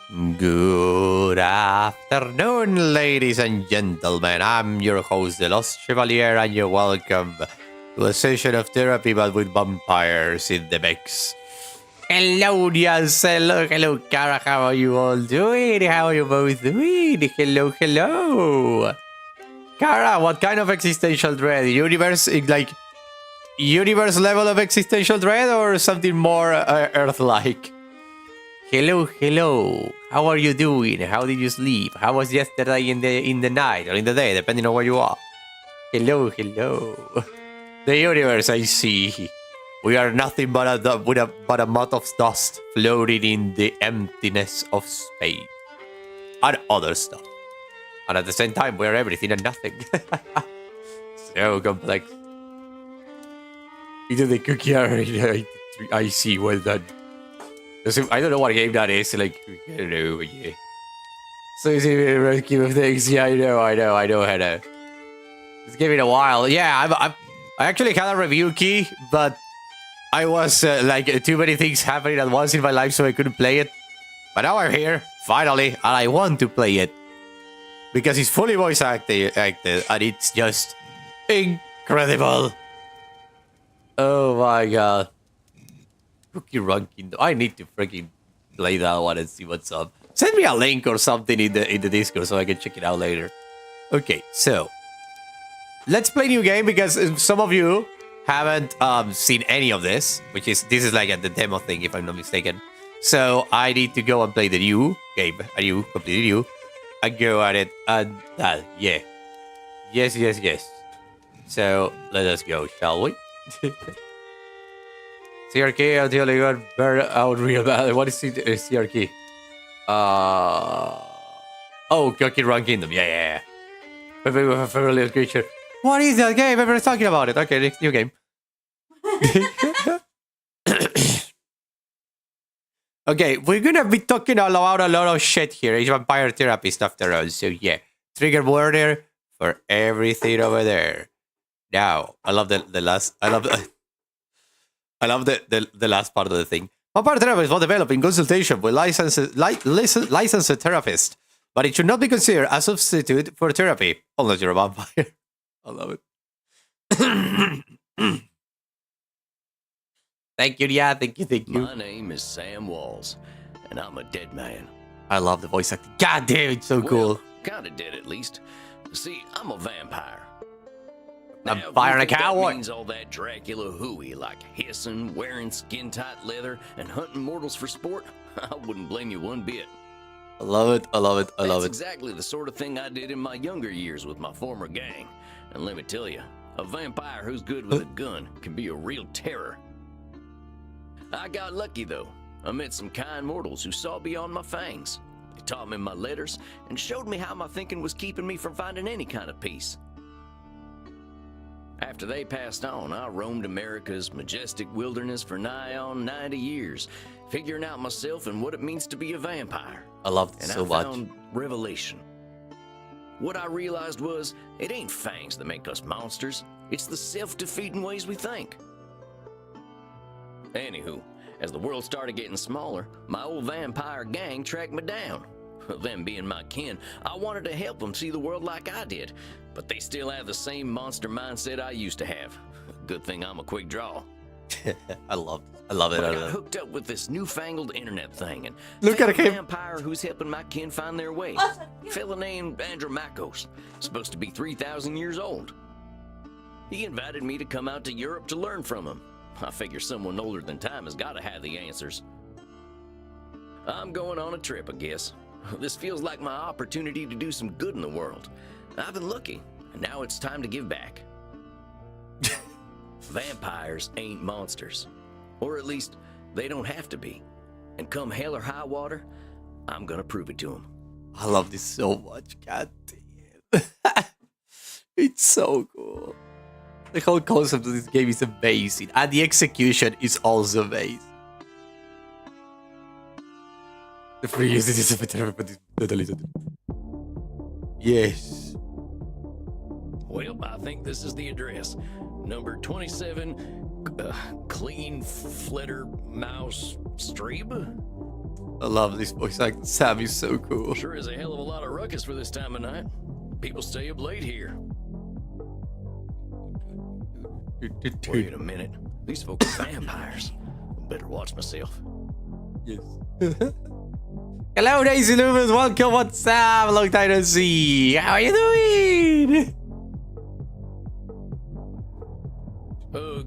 Good afternoon, ladies and gentlemen. I'm your host, the Lost Chevalier, and you're welcome to a session of therapy, but with vampires in the mix. Hello, yes, hello, Kara. How are you all doing? How are you both doing? Hello. Kara, what kind of existential dread? Universe level of existential dread, or something more Earth-like? Hello. How are you doing? How did you sleep? How was yesterday in the night or in the day, depending on where you are? Hello. The universe, I see. We are nothing but a mud of dust floating in the emptiness of space and other stuff. And at the same time, we are everything and nothing. So complex. Into the cookie area. I see. Well done. I don't know what game that is. Like, I don't know, but yeah. So it's a rescue of things. Yeah, I know, Hannah. It's giving a while. Yeah, I actually had a review key, but I was too many things happening at once in my life, so I couldn't play it. But now I'm here, finally, and I want to play it because it's fully voice acted, and it's just incredible. Oh my god. Cookie Run Kingdom. I need to freaking play that one and see what's up. Send me a link or something in the Discord so I can check it out later. Okay, so let's play new game because some of you haven't seen any of this, this is like the demo thing if I'm not mistaken. So I need to go and play the new game, completely new, and go at it and that. Yeah. Yes. So let us go, shall we? CRK until you got burned out real bad. What is CRK? Oh, Cookie Run Kingdom. Yeah. With a favorite little creature. What is that game? Everyone's talking about it. Okay, next new game. Okay, we're gonna be talking about a lot of shit here. It's vampire therapy stuff around. So yeah, trigger warning for everything over there. Now, I love the last. I love the last part of the thing. Vampire therapy is not developed in consultation with licensed therapist, but it should not be considered a substitute for therapy, unless you're a vampire. I love it. Thank you, yeah, thank you. My name is Sam Walls, and I'm a dead man. I love the voice acting. God damn, it's so cool. Kinda dead, at least. See, I'm a vampire. I'm firing a cowboy. That means all that Dracula hooey, like hissing, wearing skin-tight leather, and hunting mortals for sport. I wouldn't blame you one bit. I love it. That's exactly the sort of thing I did in my younger years with my former gang. And let me tell you, a vampire who's good with a gun can be a real terror. I got lucky, though. I met some kind mortals who saw beyond my fangs. They taught me my letters and showed me how my thinking was keeping me from finding any kind of peace. After they passed on, I roamed America's majestic wilderness for nigh on 90 years, figuring out myself and what it means to be a vampire. I loved it so much. And I found revelation. What I realized was, it ain't fangs that make us monsters. It's the self-defeating ways we think. Anywho, as the world started getting smaller, my old vampire gang tracked me down. Them being my kin, I wanted to help them see the world like I did, but they still have the same monster mindset I used to have. Good thing I'm a quick draw. I love it. I got hooked up with this newfangled internet thing, and look at a vampire who's helping my kin find their way. A fella named Andromachos, supposed to be 3,000 years old. He invited me to come out to Europe to learn from him. I figure someone older than time has got to have the answers. I'm going on a trip, I guess. This feels like my opportunity to do some good in the world. I've been lucky, and now it's time to give back. Vampires ain't monsters. Or at least, they don't have to be. And come hell or high water, I'm gonna prove it to them. I love this so much, god damn. It's so cool. The whole concept of this game is amazing, and the execution is also amazing. The free use is yes. Well, I think this is the address. Number 27, Clean Flitter Mouse Streeb? I love this voice actor. Sam is so cool. Sure is a hell of a lot of ruckus for this time of night. People stay up late here. Wait a minute. These folks are vampires. Better watch myself. Yes. Hello, Daisy Loomis. Welcome. What's up? Long time no see. How are you doing?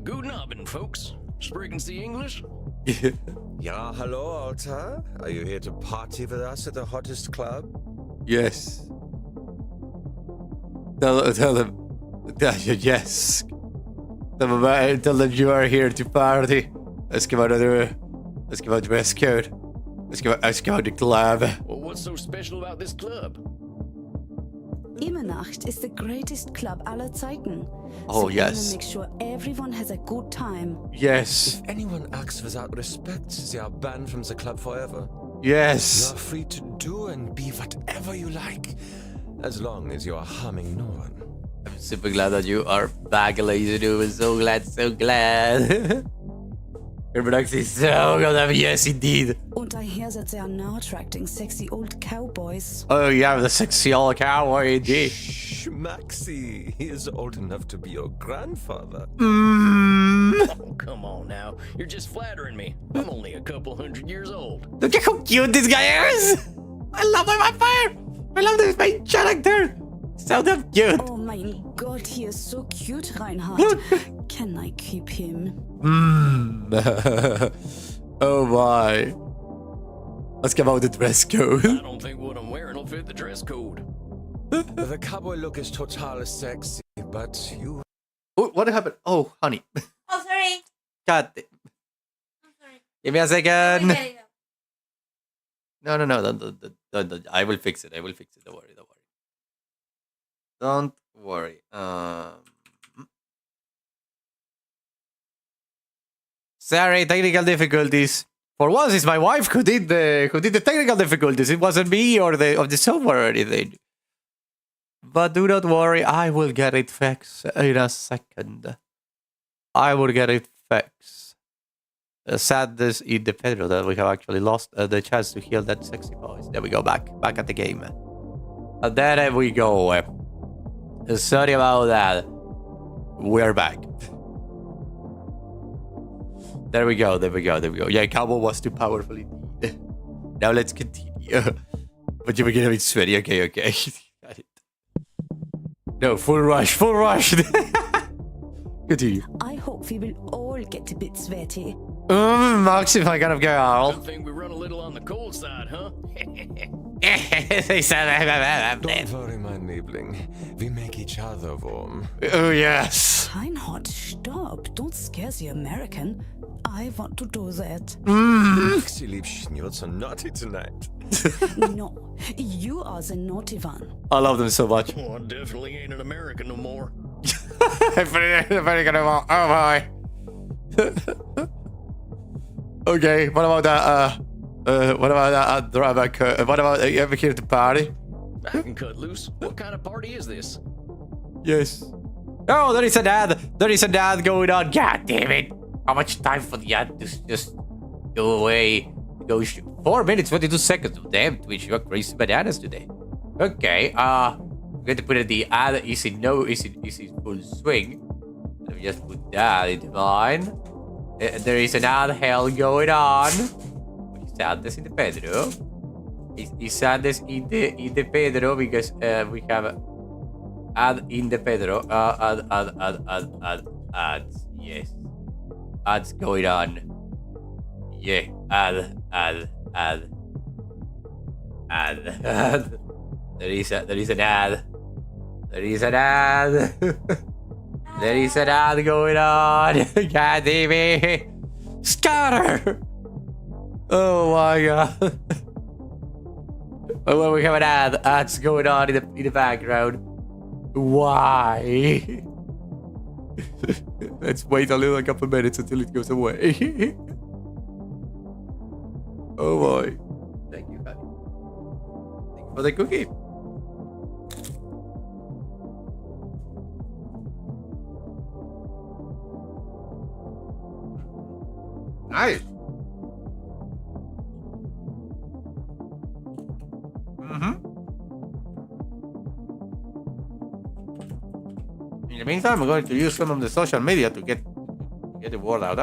Guten Abend, folks. Sprechen Sie English? Yeah, hello, Alta. Are you here to party with us at the hottest club? Yes. Tell them. Yes. Tell them you are here to party. Ask about dress code. Ask about the club. Well, what's so special about this club? Immernacht is the greatest club aller Zeiten. Oh, so yes. Make sure everyone has a good time. Yes. If anyone acts without respect, they are banned from the club forever. Yes. You are free to do and be whatever you like, as long as you are harming no one. I'm super glad that you are back, Lazy Dude. So glad, so glad. Your production is so good. Yes, indeed. Und daher seid ihr now attracting sexy old cowboys. Oh, yeah, the sexy old cowboy, indeed. Shh, Maxie. He is old enough to be your grandfather. Oh, come on now. You're just flattering me. I'm only a couple 100 years old. Look at how cute this guy is. I love my vampire. I love this main character. So damn cute. Oh mein Gott, he is so cute, Reinhard. Can I keep him? Oh my. Let's come out with the dress code. I don't think what I'm wearing will fit the dress code. The cowboy look is totally sexy, but you... Oh, what happened? Oh, honey. Oh, sorry. God. I'm sorry. Give me a second. There you go. No. Don't. I will fix it. Don't worry. Don't worry. Sorry, technical difficulties. For once, it's my wife who did the technical difficulties. It wasn't me or the software or anything. But do not worry, I will get it fixed in a second. I will get it fixed. Sadness in the Pedro that we have actually lost the chance to heal that sexy voice. There we go, back at the game. And there we go. Sorry about that. We're back. There we go. Yeah, Cowboy was too powerful indeed. Now let's continue. But you were getting a bit sweaty. Okay. Got it. No, full rush. Continue. I hope we will all get a bit sweaty. Maxi, my kind of girl. Good thing we run a little on the cold side, huh? Don't worry, my Liebling. We make each other warm. Oh, yes. Reinhard, stop. Don't scare the American. I want to do that. Maxie, Liebchen, you're so naughty tonight. No, you are the naughty one. I love them so much. Well, I definitely ain't an American no more. Very good. Oh, my. Okay, what about that? What about that drawback? What about you ever here to party? I can cut loose. What kind of party is this? Yes. Oh, there is an ad. Going on. God damn it. How much time for the ad to just go away? 4 minutes, 22 seconds. Damn, Twitch, you're crazy bananas today. Okay, I'm going to put in the ad is in full swing. Let me just put that in mine. There is an ad hell going on. Sadness in the Pedro. Is sadness in the Pedro because we have ad in the Pedro. Ads. Yes. Ads going on. Yeah. Ad. There is an ad. There is an ad going on. God damn it. Scatter! Oh my god. Oh, well, we have an ad. Ads going on in the background. Why? Let's wait a couple minutes until it goes away. Oh boy. Thank you, honey. Thank you for the cookie. Nice. In the meantime, I'm going to use some of the social media to get the word out.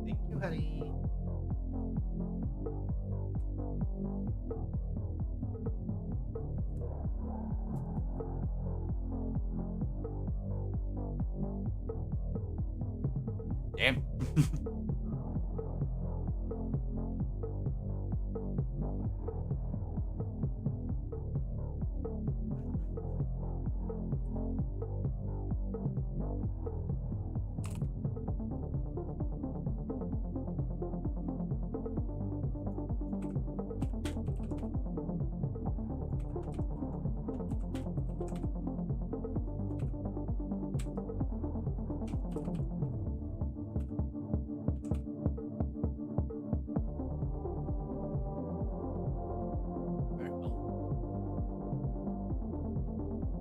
Thank you, honey. Damn.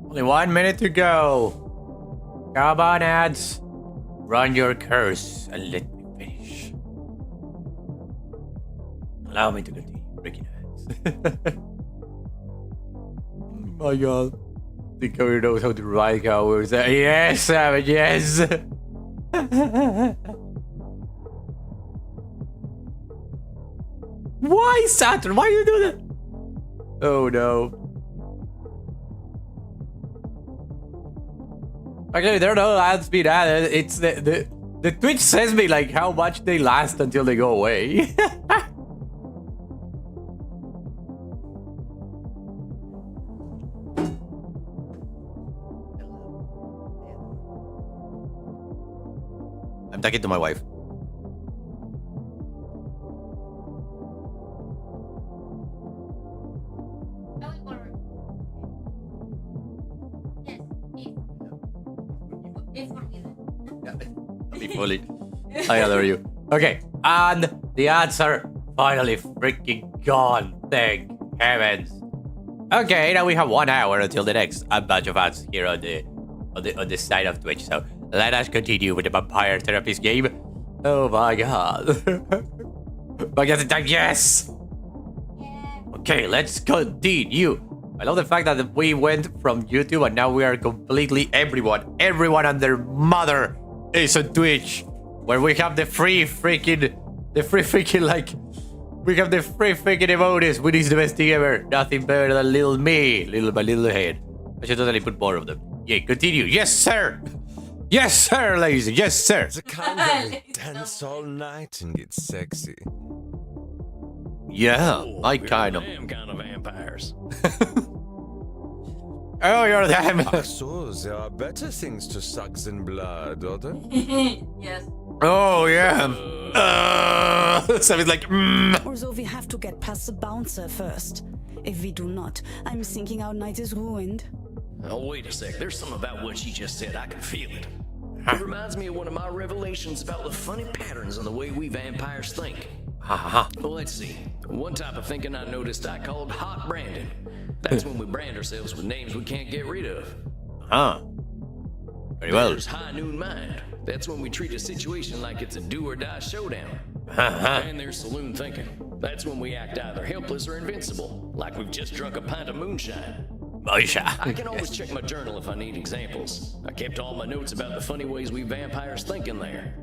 Only 1 minute to go. Come on, ads. Run your curse and let me finish. Allow me to continue breaking ads. My god. The cover knows how to ride cowards. Yes, Savage, yes. Why, Saturn? Why you do that? Oh no. Actually, there are no ads being added. It's the Twitch says me like how much they last until they go away. I'm talking to my wife. Fully. I adore you. Okay, and the ads are finally freaking gone. Thank heavens. Okay, now we have 1 hour until the next batch of ads here on the side of Twitch. So let us continue with the vampire therapist game. Oh my god. Back at the time, yes. Okay, let's continue. I love the fact that we went from YouTube and now we are completely everyone and their mother is on Twitch, where we have the free freaking emotes with is the best thing ever. Nothing better than little me, my little head. I should totally put more of them. Yeah, continue. Yes, sir. Yes, sir, ladies. Yes, sir. The kind that will dance all night and get sexy. Yeah, I kind of. Damn kind of vampires. Oh, you're damn. Ach so, there are better things to suck than blood, are there? Yes. Oh, yeah. Something's like, Although we have to get past the bouncer first. If we do not, I'm thinking our night is ruined. Oh, wait a sec. There's something about what she just said. I can feel it. It reminds me of one of my revelations about the funny patterns in the way we vampires think. Well, let's see. One type of thinking I noticed I called hot branding. That's when we brand ourselves with names we can't get rid of. Very well. There's high noon mind. That's when we treat a situation like it's a do or die showdown. And there's saloon thinking. That's when we act either helpless or invincible, like we've just drunk a pint of moonshine. I can always check my journal if I need examples. I kept all my notes about the funny ways we vampires think in there.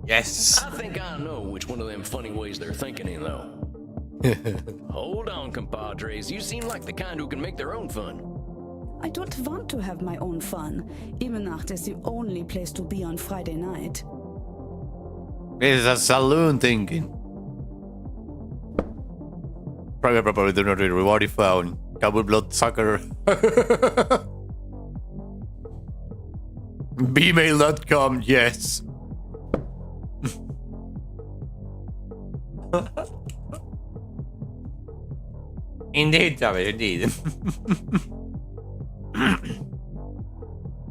Yes. I think I know which one of them funny ways they're thinking in, though. Hold on, compadres. You seem like the kind who can make their own fun. I don't want to have my own fun. Immernacht is the only place to be on Friday night. This is a saloon thinking. Private property do not reward if found. Cowboy blood sucker. Bmail.com, yes. Indeed, Tommy, indeed.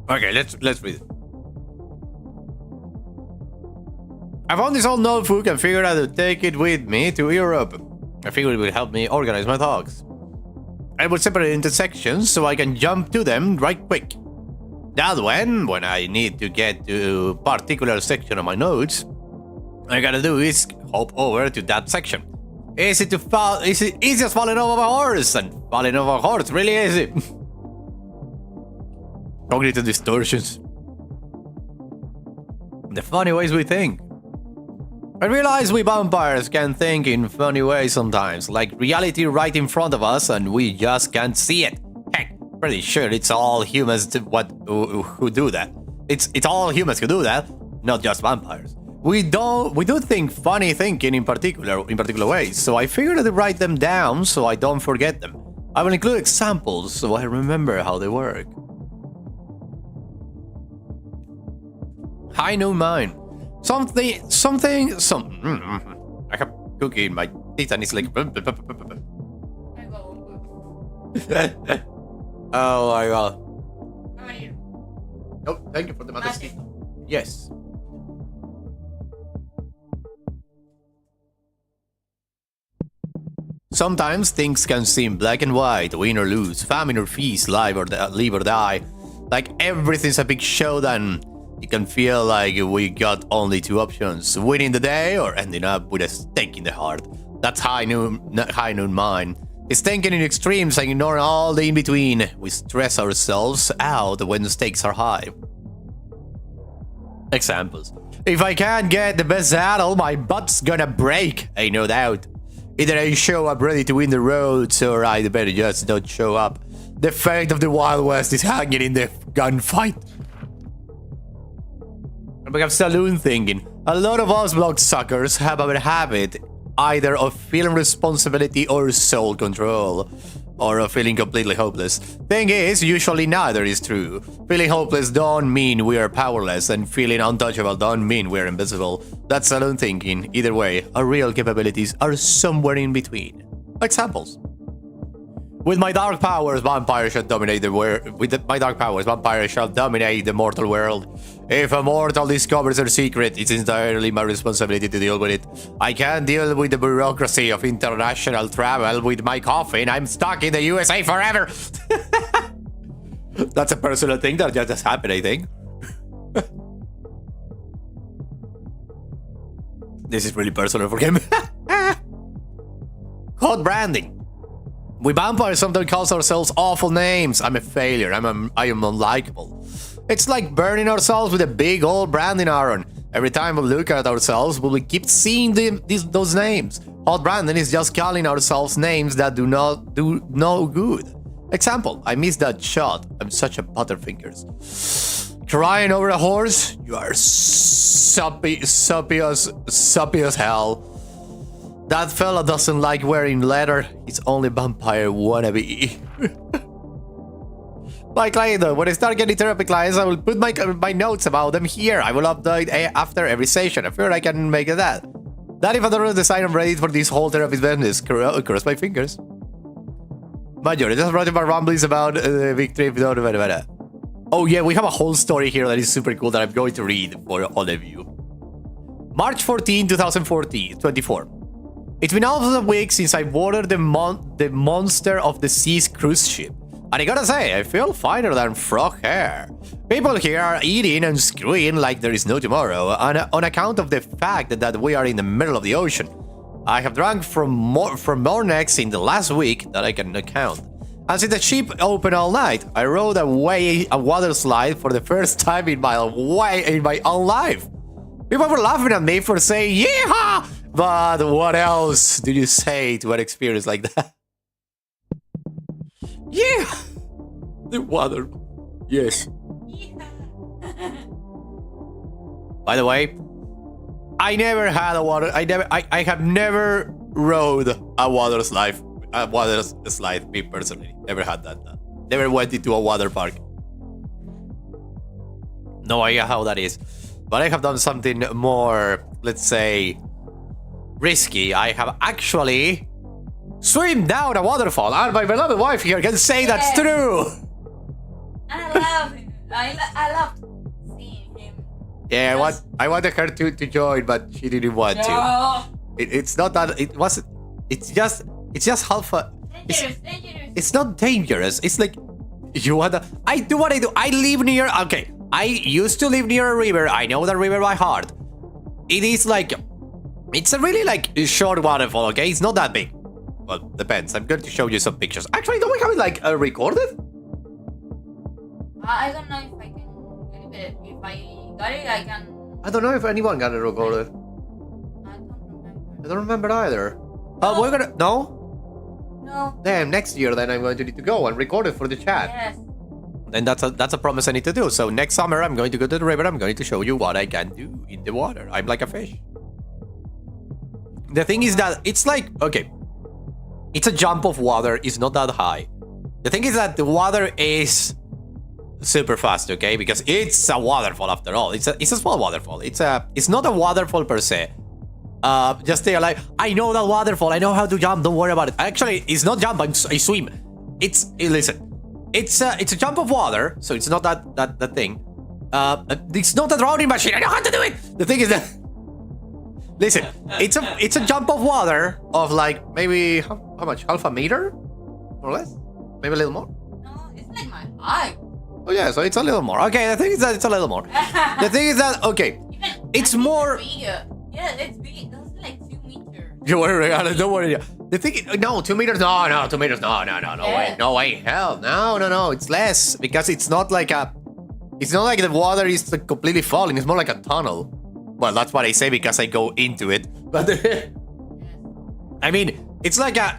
Okay, let's read it. I found this old notebook and figured I would take it with me to Europe. I figured it would help me organize my thoughts. I will separate it into sections so I can jump to them right quick. That when I need to get to a particular section of my notes, all I gotta do is hop over to that section. Easy as falling off a horse, and falling off a horse really easy. Cognitive distortions. The funny ways we think. I realize we vampires can think in funny ways sometimes, like reality right in front of us and we just can't see it. Heck, pretty sure it's all humans who do that. It's all humans who do that, not just vampires. We do think funny thinking in particular ways, so I figured to write them down so I don't forget them. I will include examples so I remember how they work. High noon mine. Something. I have cookie in my teeth and it's like. Oh my god. How are you? Oh, thank you for the motesquito. Yes. Sometimes things can seem black and white, win or lose, famine or feast, live or die. Like everything's a big showdown. It can feel like we got only two options, winning the day or ending up with a stake in the heart. That's high noon mind. It's thinking in extremes and ignoring all the in-between. We stress ourselves out when the stakes are high. Examples. If I can't get the best saddle, my butt's gonna break, ain't no doubt. Either I show up ready to win the roads or I better just not show up. The fate of the Wild West is hanging in the gunfight. We have saloon thinking. A lot of us bloodsuckers have a habit either of feeling responsibility or soul control, or of feeling completely hopeless. Thing is, usually neither is true. Feeling hopeless don't mean we are powerless, and feeling untouchable don't mean we're invisible. That's saloon thinking. Either way, our real capabilities are somewhere in between. Examples. With my dark powers, vampires shall dominate the world. Vampires shall dominate the mortal world. If a mortal discovers their secret, it's entirely my responsibility to deal with it. I can't deal with the bureaucracy of international travel with my coffin. I'm stuck in the USA forever. That's a personal thing that just happened, I think. This is really personal for him. Code branding. We vampires sometimes call ourselves awful names. I'm a failure. I am unlikable. It's like burning ourselves with a big old branding iron. Every time we look at ourselves, we will keep seeing those names. Hot branding is just calling ourselves names that do no good. Example, I missed that shot. I'm such a butterfingers. Crying over a horse? You are soppy as hell. That fella doesn't like wearing leather. He's only vampire wannabe. My client though, when I start getting therapy clients, I will put my notes about them here. I will update after every session. I feel I can make that. That if I don't decide I'm ready for this whole therapy business, cross my fingers. Major, I just wrote my ramblings about the big trip. Oh yeah, we have a whole story here that is super cool that I'm going to read for all of you. March 14, 2024. It's been almost a week since I boarded the Monster of the Seas cruise ship. And I gotta say, I feel finer than frog hair. People here are eating and screwing like there is no tomorrow, on account of the fact that we are in the middle of the ocean. I have drunk from more necks in the last week that I can count. And since the ship opened all night, I rode a water slide for the first time in my own life. People were laughing at me for saying, yeehaw! But what else do you say to an experience like that? Yeah! The water. Yes. By the way, I never had a water. I have never rode a water slide. A water slide. Me personally, never had that. Never went into a water park. No idea how that is. But I have done something more, let's say, risky. I have actually swim down a waterfall, and my beloved wife here can say that's true. I love him. I love seeing him. Yeah, I wanted her to join, but she didn't want to. It's not that it wasn't. It's just half a. Dangerous. It's not dangerous. It's like you wanna. I do what I do. I live near. Okay, I used to live near a river. I know the river by heart. It is like. It's a really like short waterfall. Okay, it's not that big. Well, depends. I'm going to show you some pictures. Actually, don't we have it like recorded? I don't know if I can get it. If I got it, I can. I don't know if anyone got it recorded. I don't remember. I don't remember either. We're gonna no. No. Damn, next year then I'm going to need to go and record it for the chat. Yes. And that's a promise I need to do. So next summer I'm going to go to the river. I'm going to show you what I can do in the water. I'm like a fish. The thing is that it's like, okay, it's a jump of water. It's not that high. The thing is that the water is super fast, okay? Because it's a waterfall after all. It's a small waterfall. It's not a waterfall per se. Just stay alive. I know that waterfall. I know how to jump. Don't worry about it. Actually, it's not jump. I swim. Listen. It's a jump of water, so it's not that thing. It's not a drowning machine. I know how to do it. The thing is that. Listen, it's a jump of water of like maybe how much? Half a meter, more or less, maybe a little more. No, it's like my height. Oh yeah, so it's a little more. Okay, the thing is that it's a little more. The thing is that okay, Even it's more. bigger. Yeah, it's big. That's like 2 meters. Don't worry, don't worry. The thing, no, 2 meters. No, 2 meters. No way, no way. Hell, no. It's less because it's not like the water is like completely falling. It's more like a tunnel. Well, that's what I say because I go into it. But I mean, it's like a.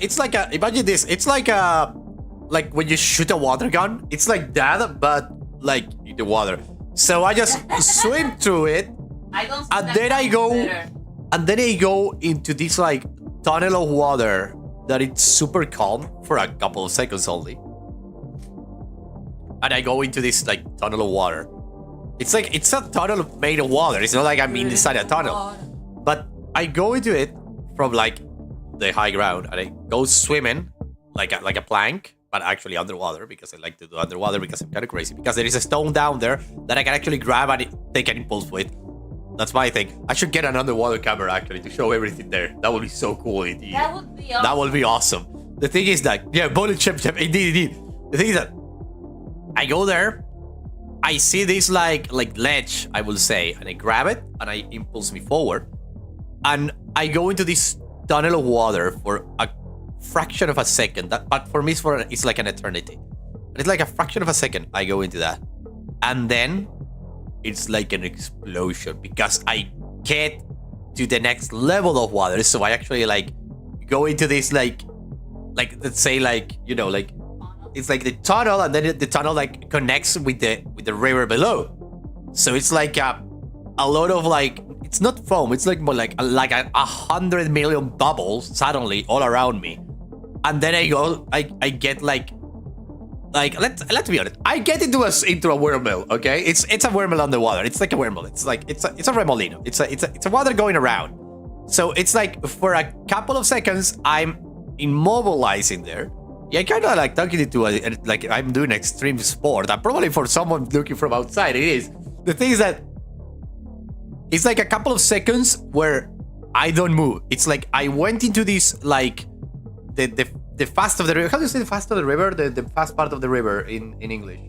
Imagine this. It's like when you shoot a water gun. It's like that, but like in the water. So I just swim through it, I don't. and then I go, better. and then I go into this like tunnel of water that it's super calm for a couple of seconds only, and I go into this like tunnel of water. It's a tunnel made of water. It's not like I'm inside a tunnel. But I go into it from like the high ground and I go swimming like a plank, but actually underwater because I like to do underwater because I'm kind of crazy. Because there is a stone down there that I can actually grab and take an impulse with. That's my thing. I should get an underwater camera actually to show everything there. That would be so cool indeed. That would be awesome. That would be awesome. The thing is that, yeah, bullet chip, indeed. The thing is that I go there. I see this like ledge, I will say, and I grab it and I impulse me forward, and I go into this tunnel of water for a fraction of a second. But for me, it's like an eternity. It's like a fraction of a second. I go into that, and then it's like an explosion because I get to the next level of water. So I actually like go into this like let's say like it's like the tunnel, and then the tunnel like connects with the river below. So it's like a lot of like, it's not foam, it's like more like 100 million bubbles suddenly all around me. And then I get like let's be honest, I get into a wormhole. Okay, it's a wormhole underwater. It's like a wormhole. It's a remolino. It's a water going around. So it's like for a couple of seconds I'm immobilizing there. Yeah, kind of like talking to like I'm doing extreme sport. And probably for someone looking from outside, it is. The thing is that it's like a couple of seconds where I don't move. It's like I went into this like the fast of the river. How do you say the fast of the river? The fast part of the river in English.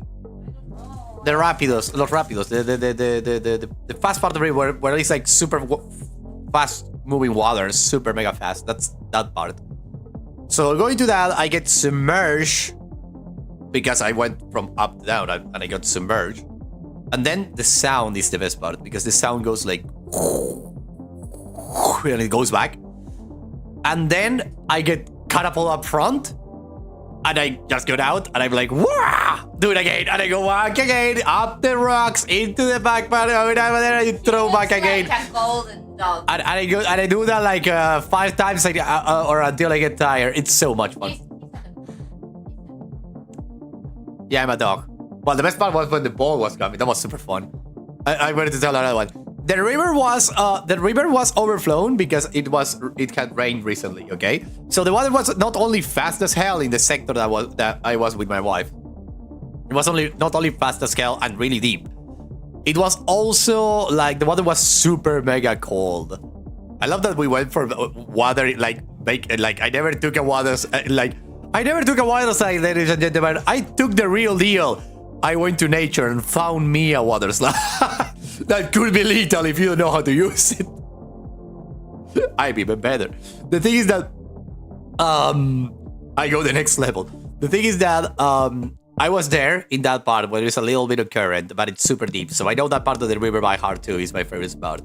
The rapidos, los rapidos. The fast part of the river where it's like super fast moving water, super mega fast. That's that part. So going to that, I get submerged because I went from up to down and I got submerged. And then the sound is the best part because the sound goes like and it goes back. And then I get catapulted up front And I just got out, and I'm like, wah! Do it again, and I go back again, up the rocks, into the back part, over there, and throw back again. Like a golden dog. And I do that like 5 times, like, or until I get tired. It's so much fun. Yeah, I'm a dog. Well, the best part was when the ball was coming. That was super fun. I wanted to tell another one. The river was overflown because it had rained recently. Okay, so the water was not only fast as hell in the sector that I was with my wife. It was not only fast as hell and really deep. It was also like the water was super mega cold. I love that we went for water like I never took a water slide, ladies and gentlemen. I took the real deal. I went to nature and found me a water slide. That could be lethal if you don't know how to use it. I'm even better. The thing is that I go the next level. The thing is that I was there in that part where there's a little bit of current, but it's super deep. So I know that part of the river by heart too. Is my favorite spot.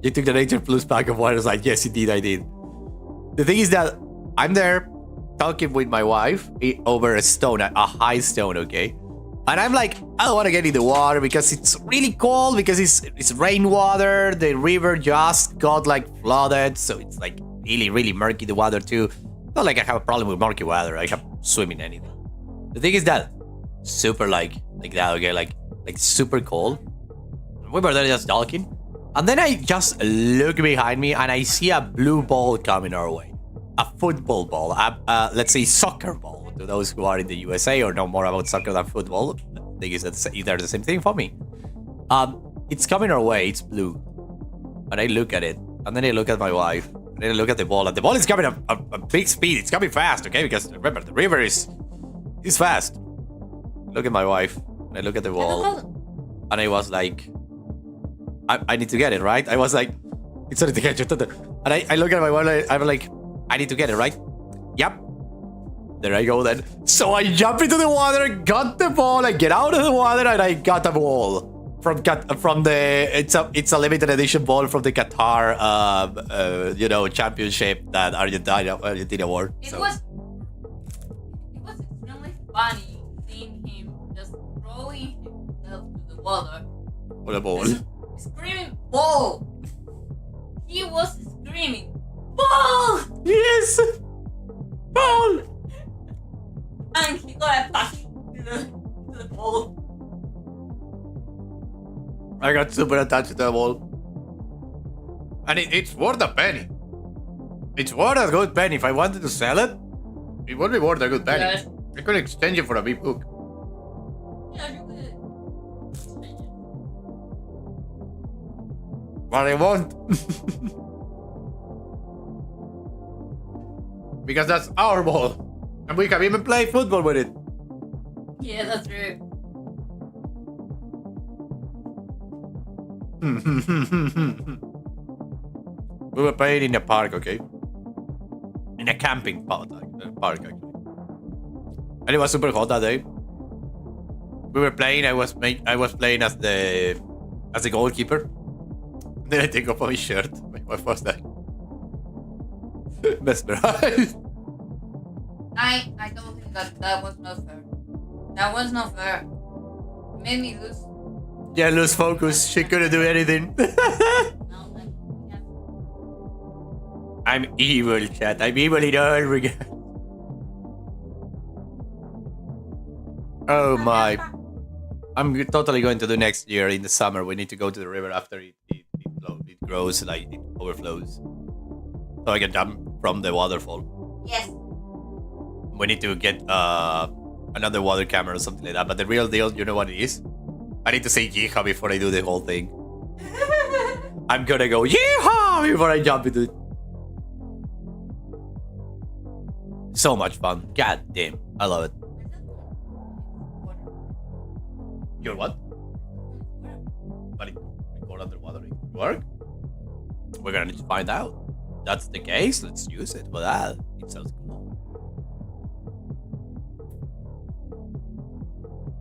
You took the Nature Plus pack of water slide. Yes, indeed, I did. The thing is that I'm there talking with my wife over a stone, a high stone, okay? And I'm like, I don't want to get in the water because it's really cold, because it's rainwater. The river just got like flooded, so it's like really, really murky, the water too. Not like I have a problem with murky water. I can swim in anything. The thing is that super like that, okay? Like super cold. We were there just talking. And then I just look behind me and I see a blue ball coming our way. A football ball, let's say soccer ball. To those who are in the USA or know more about soccer than football, I think they're the same thing for me. It's coming our way, it's blue. And I look at it, and then I look at my wife, and then I look at the ball, and the ball is coming at a big speed. It's coming fast, okay? Because remember, the river is fast. Look at my wife, and I look at the ball, and I was like, I need to get it, right? I was like, it's only to catch it. And I look at my wife, I'm like, I need to get it, right? Yep. There I go then. So I jump into the water, got the ball, I get out of the water, and I got the ball from the it's a limited edition ball from the Qatar championship that Argentina won. It was extremely funny seeing him just throwing himself to the water. What a ball! Screaming ball. He was screaming ball. Yes, ball. And he got attached to the ball. I got super attached to the ball. And it's worth a penny. It's worth a good penny. If I wanted to sell it, it would be worth a good penny. Yes. I could exchange it for a big book. Yeah, you could exchange it. But I won't. Because that's our ball. And we can even play football with it. Yeah, that's true. We were playing in a park, okay? In a camping park, actually. And it was super hot that day. We were playing. I was playing as the goalkeeper. Then I take off my shirt. My wife was like mesmerized. I told him that was not fair. That was not fair. It made me lose. Yeah, lose focus. She couldn't do anything. No, yeah. I'm evil, chat. I'm evil in all regards. Oh my. I'm totally going to do next year in the summer. We need to go to the river after it grows, like it overflows. So I can jump from the waterfall. Yes. We need to get another water camera or something like that. But the real deal, you know what it is? I need to say yeehaw before I do the whole thing. I'm gonna go yeehaw before I jump into it. So much fun. God damn. I love it. Your what? But record underwater work? We're gonna need to find out. If that's the case, let's use it for that. It sounds cool.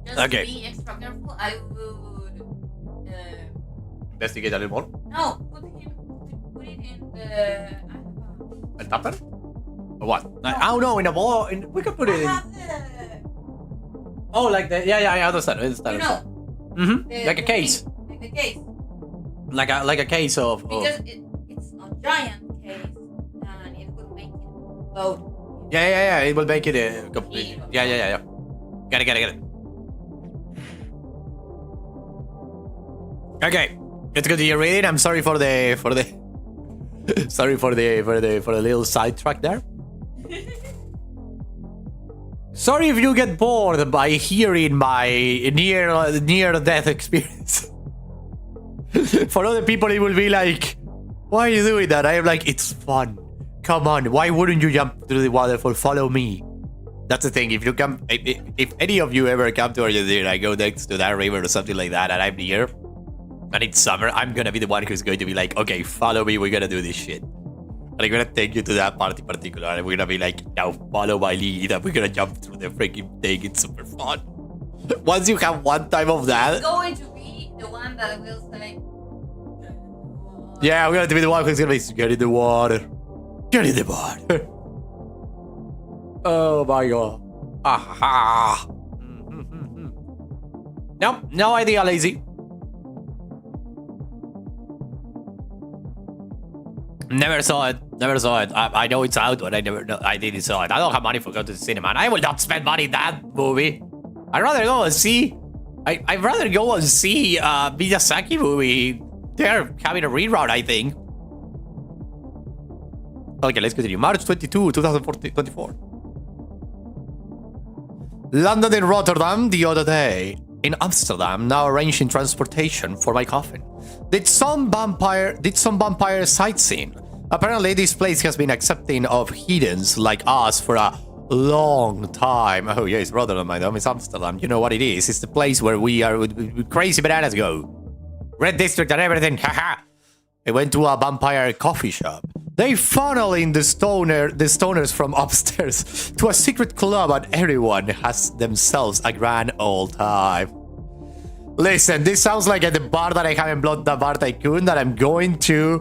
Just Okay. be extra careful. I would. Investigate a little more. No, put it in the. A tupper? Or what? Oh no, in a ball. We can put it in. I have the Oh, like the yeah, I understand. You know. Like a case. Like the case. Like a case of. Because it's a giant case, and it will make it load. Yeah. It will make it complete. Yeah. Get it. Okay, let's continue reading. I'm sorry for the sorry for the little sidetrack there. Sorry if you get bored by hearing my near death experience. For other people, it will be like, why are you doing that? I am like, it's fun. Come on, why wouldn't you jump through the waterfall? Follow me. That's the thing. If you come, if any of you ever come to Argentina, I go next to that river or something like that, and I'm near, and it's summer, I'm gonna be the one who's going to be like, okay, follow me. We're gonna do this shit. And I'm gonna take you to that part in particular, and we're gonna be like, now follow my lead, and we're gonna jump through the freaking thing. It's super fun. Once you have one time of that, It's going to be the one that will say. yeah, I'm gonna be the one who's gonna be get in the water. Get in the water. Oh my god. Aha. No idea, lazy. Never saw it. I know it's out, but I didn't saw it. I don't have money for going to the cinema, and I will not spend money in that movie. I'd rather go and see. I'd rather go and see Miyazaki movie. They're having a rerun, I think. Okay, let's continue. March 22, 2024. London and Rotterdam the other day. In Amsterdam, now arranging transportation for my coffin. Did some vampire sightseeing. Apparently, this place has been accepting of heathens like us for a long time. Oh yes, Rotterdam, I know. It's Amsterdam. You know what it is. It's the place where we are crazy bananas go. Red District and everything. Haha. I went to a vampire coffee shop. They funnel in the stoners from upstairs to a secret club, and everyone has themselves a grand old time. Listen, this sounds like the bar that I have in Blood, the Bar Tycoon, that I'm going to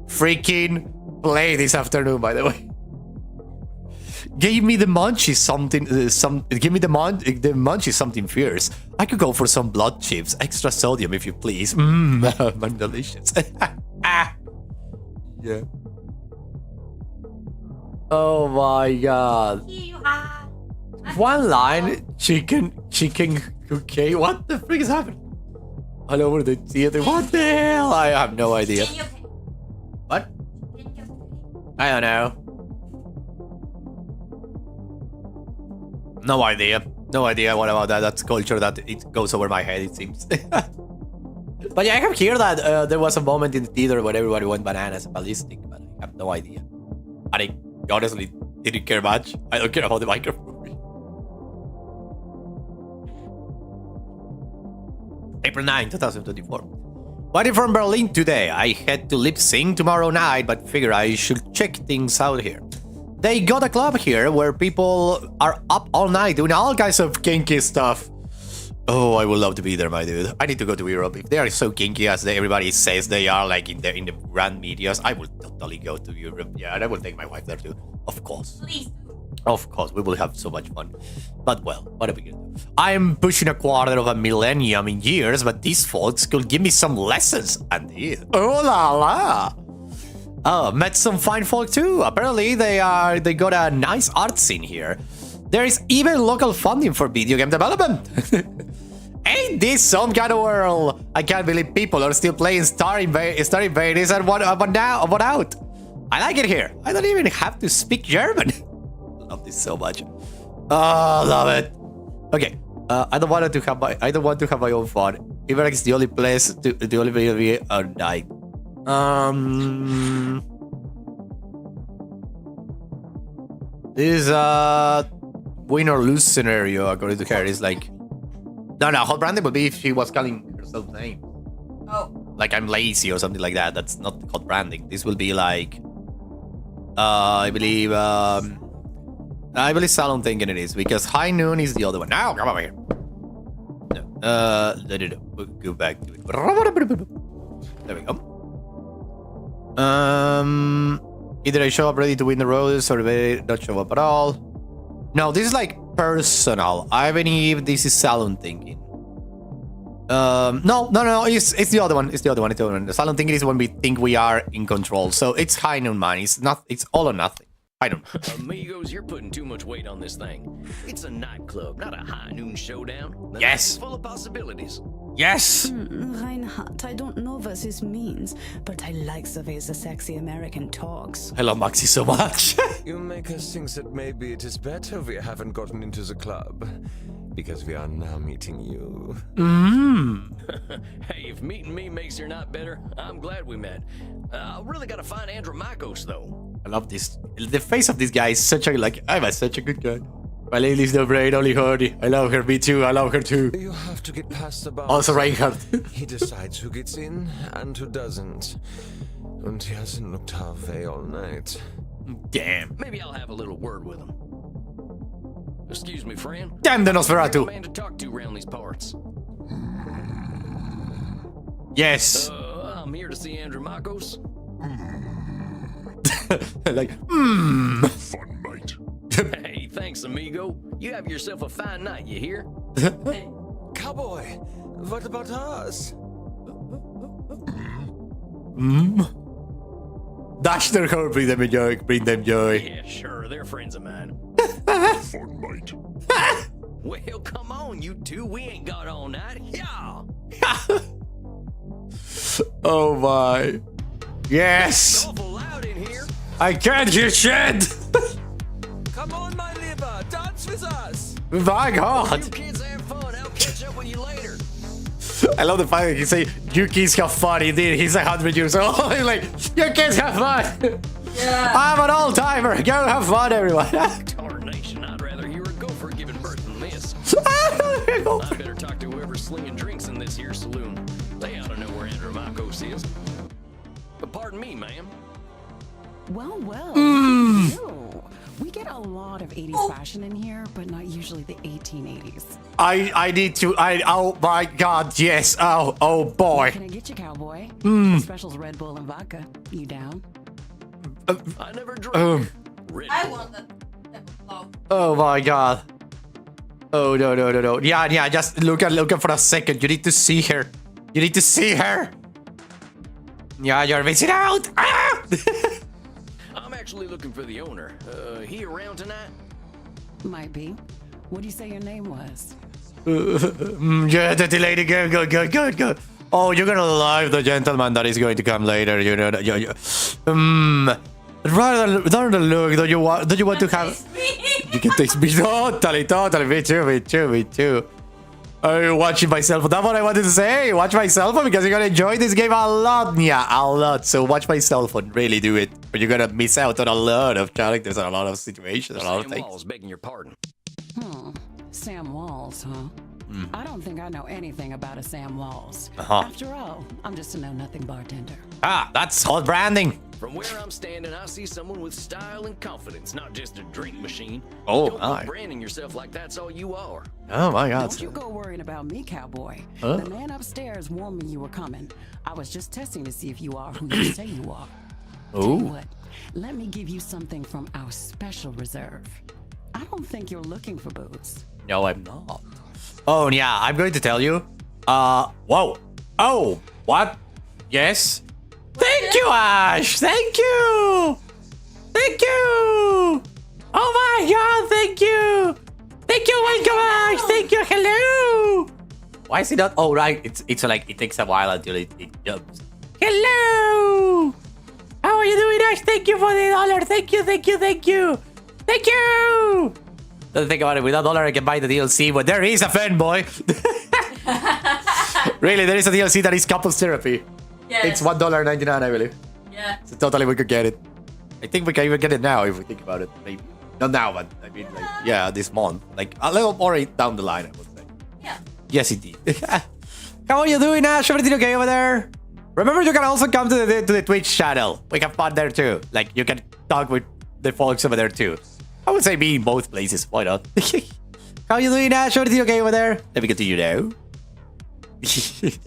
freaking play this afternoon, by the way. Give me the munchies something, give me the munchies something fierce. I could go for some blood chips, extra sodium if you please. Mmm, delicious. Yeah. Oh my god. One line, chicken, okay, what the frick is happening? All over the theater, what the hell? I have no idea. What? I don't know. No idea. No idea what about that. That's culture that it goes over my head, it seems. But yeah, I have heard that there was a moment in the theater where everybody went bananas and ballistic, but I have no idea. And I honestly didn't care much. I don't care about the microphone. April 9, 2024. Waiting from Berlin today. I had to lip sync tomorrow night, but figure I should check things out here. They got a club here where people are up all night doing all kinds of kinky stuff. Oh, I would love to be there, my dude. I need to go to Europe. If they are so kinky as everybody says they are, like in the grand medias, I will totally go to Europe. Yeah, and I will take my wife there too. Of course. Please. Of course, we will have so much fun. But well, what are we gonna do? I'm pushing a quarter of a millennium in years, but these folks could give me some lessons. And did. Oh la la! Oh, met some fine folk too. Apparently, they got a nice art scene here. There is even local funding for video game development. Ain't this some kind of world? I can't believe people are still playing Star Invaders and what out? I like it here. I don't even have to speak German. Love this so much. Oh, love it. Okay. I don't want to have my own fun. Even like it's the only place the only way to night. This is win or lose scenario according to her. Is like no, hot branding would be if she was calling herself name. Oh. Like I'm lazy or something like that. That's not hot branding. This will be like I believe Salon thinking it is because High Noon is the other one. Now come over here. No. We'll go back to it. There we go. Either I show up ready to win the roses or they not show up at all. No, this is like personal. I believe this is Salon thinking. No. It's the other one. It's the other one. The Salon thinking is when we think we are in control. So it's kind of mine. It's not. It's all or nothing. I don't know. Amigos, you're putting too much weight on this thing. It's a nightclub, not a high noon showdown. The night is full of possibilities. Yes. Reinhardt, I don't know what this means, but I like the way the sexy American talks. I love Maxi so much. You make us think that maybe it is better we haven't gotten into the club. Because we are now meeting you. Hey, if meeting me makes your night better, I'm glad we met. I really gotta find Andromachos, though. I love this. The face of this guy is such a, like, I'm such a good guy. My lady's no brain, only Hardy. I love her, me too, I love her too. You have to get past the bar. Also Reinhardt. He decides who gets in and who doesn't. And he hasn't looked our way all night. Damn. Maybe I'll have a little word with him. Excuse me, friend. Damn the Nosferatu. Man to talk to around these parts. Yes. I'm here to see Andromachos. Like, Fun, mate. Hey, thanks, amigo. You have yourself a fine night, you hear? Cowboy, what about us? Dash their car, bring them joy, bring them joy. Yeah, sure, they're friends of mine. Fun, mate. Well, come on, you two. We ain't got all night. Yeah. Oh my. Yes. Awful loud in here. I can't hear shit. Come on, my liver, dance with us. My God. You kids have fun. I'll catch up with you later. I love the fact that he say, you kids have fun. Indeed, he's 100 years old. He's like, you kids have fun. Yeah. I'm an old timer. Go have fun, everyone. Tarnation, I'd rather hear a gopher giving birth than this. I better talk to whoever's slinging drinks in this here saloon. They ought to know where Andromachos is. But pardon me, ma'am. Well, ew. We get a lot of 80s fashion in here, but not usually the 1880s. I need to, oh my God, yes. Oh boy. Can I get you, cowboy? Specials Red Bull and vodka. You down? I never drink. I want that. Oh my God. Oh no. Yeah. Just look at for a second. You need to see her. You need to see her. Yeah, you're missing out. Ah! I'm actually looking for the owner. He around tonight? Might be. What do you say your name was? Yeah, the lady. Go. Oh, you're gonna love the gentleman that is going to come later. You know that. Rather than look, don't you want to have? You can taste me. Totally. Me too. I'm watching myself. That's what I wanted to say. Watch my cell phone because you're gonna enjoy this game a lot. Yeah, a lot. So watch my cell phone. Really do it. But you're gonna miss out on a lot of characters and a lot of situations, a lot of Sam things. Walls, begging your pardon. Sam Walls, huh? I don't think I know anything about a Sam Walls. Uh-huh. After all, I'm just a know-nothing bartender. Ah, that's hot branding. From where I'm standing, I see someone with style and confidence, not just a drink machine. Oh, Don't my. be branding yourself like that's all you are. Oh my God. Don't you go worrying about me, cowboy. Huh? The man upstairs warned me you were coming. I was just testing to see if you are who you say you are. Tell you Oh. what, let me give you something from our special reserve. I don't think you're looking for booze. No, I'm not. Oh yeah, I'm going to tell you. Whoa. Oh, what? Yes. Thank you, Ash. Thank you. Oh my God. Thank you. Welcome, Ash. Thank you. Hello. Why is it not? Oh right. It's like it takes a while until it jumps. Hello. How are you doing, Ash? Thank you for the $1. Thank you. Don't think about it. With $1, I can buy the DLC. But there is a fanboy. Really, there is a DLC that is couples therapy. Yes. It's $1.99, I believe. Yeah. So totally we could get it. I think we can even get it now if we think about it. Maybe not now, but I mean, like, yeah, this month, like a little more down the line, I would say. Yeah. Yes, indeed. How are you doing, Ash? Everything okay over there? Remember, you can also come to the Twitch channel. We have fun there too. Like, you can talk with the folks over there too. I would say be in both places. Why not? How are you doing, Ash? Everything okay over there? Let me continue now.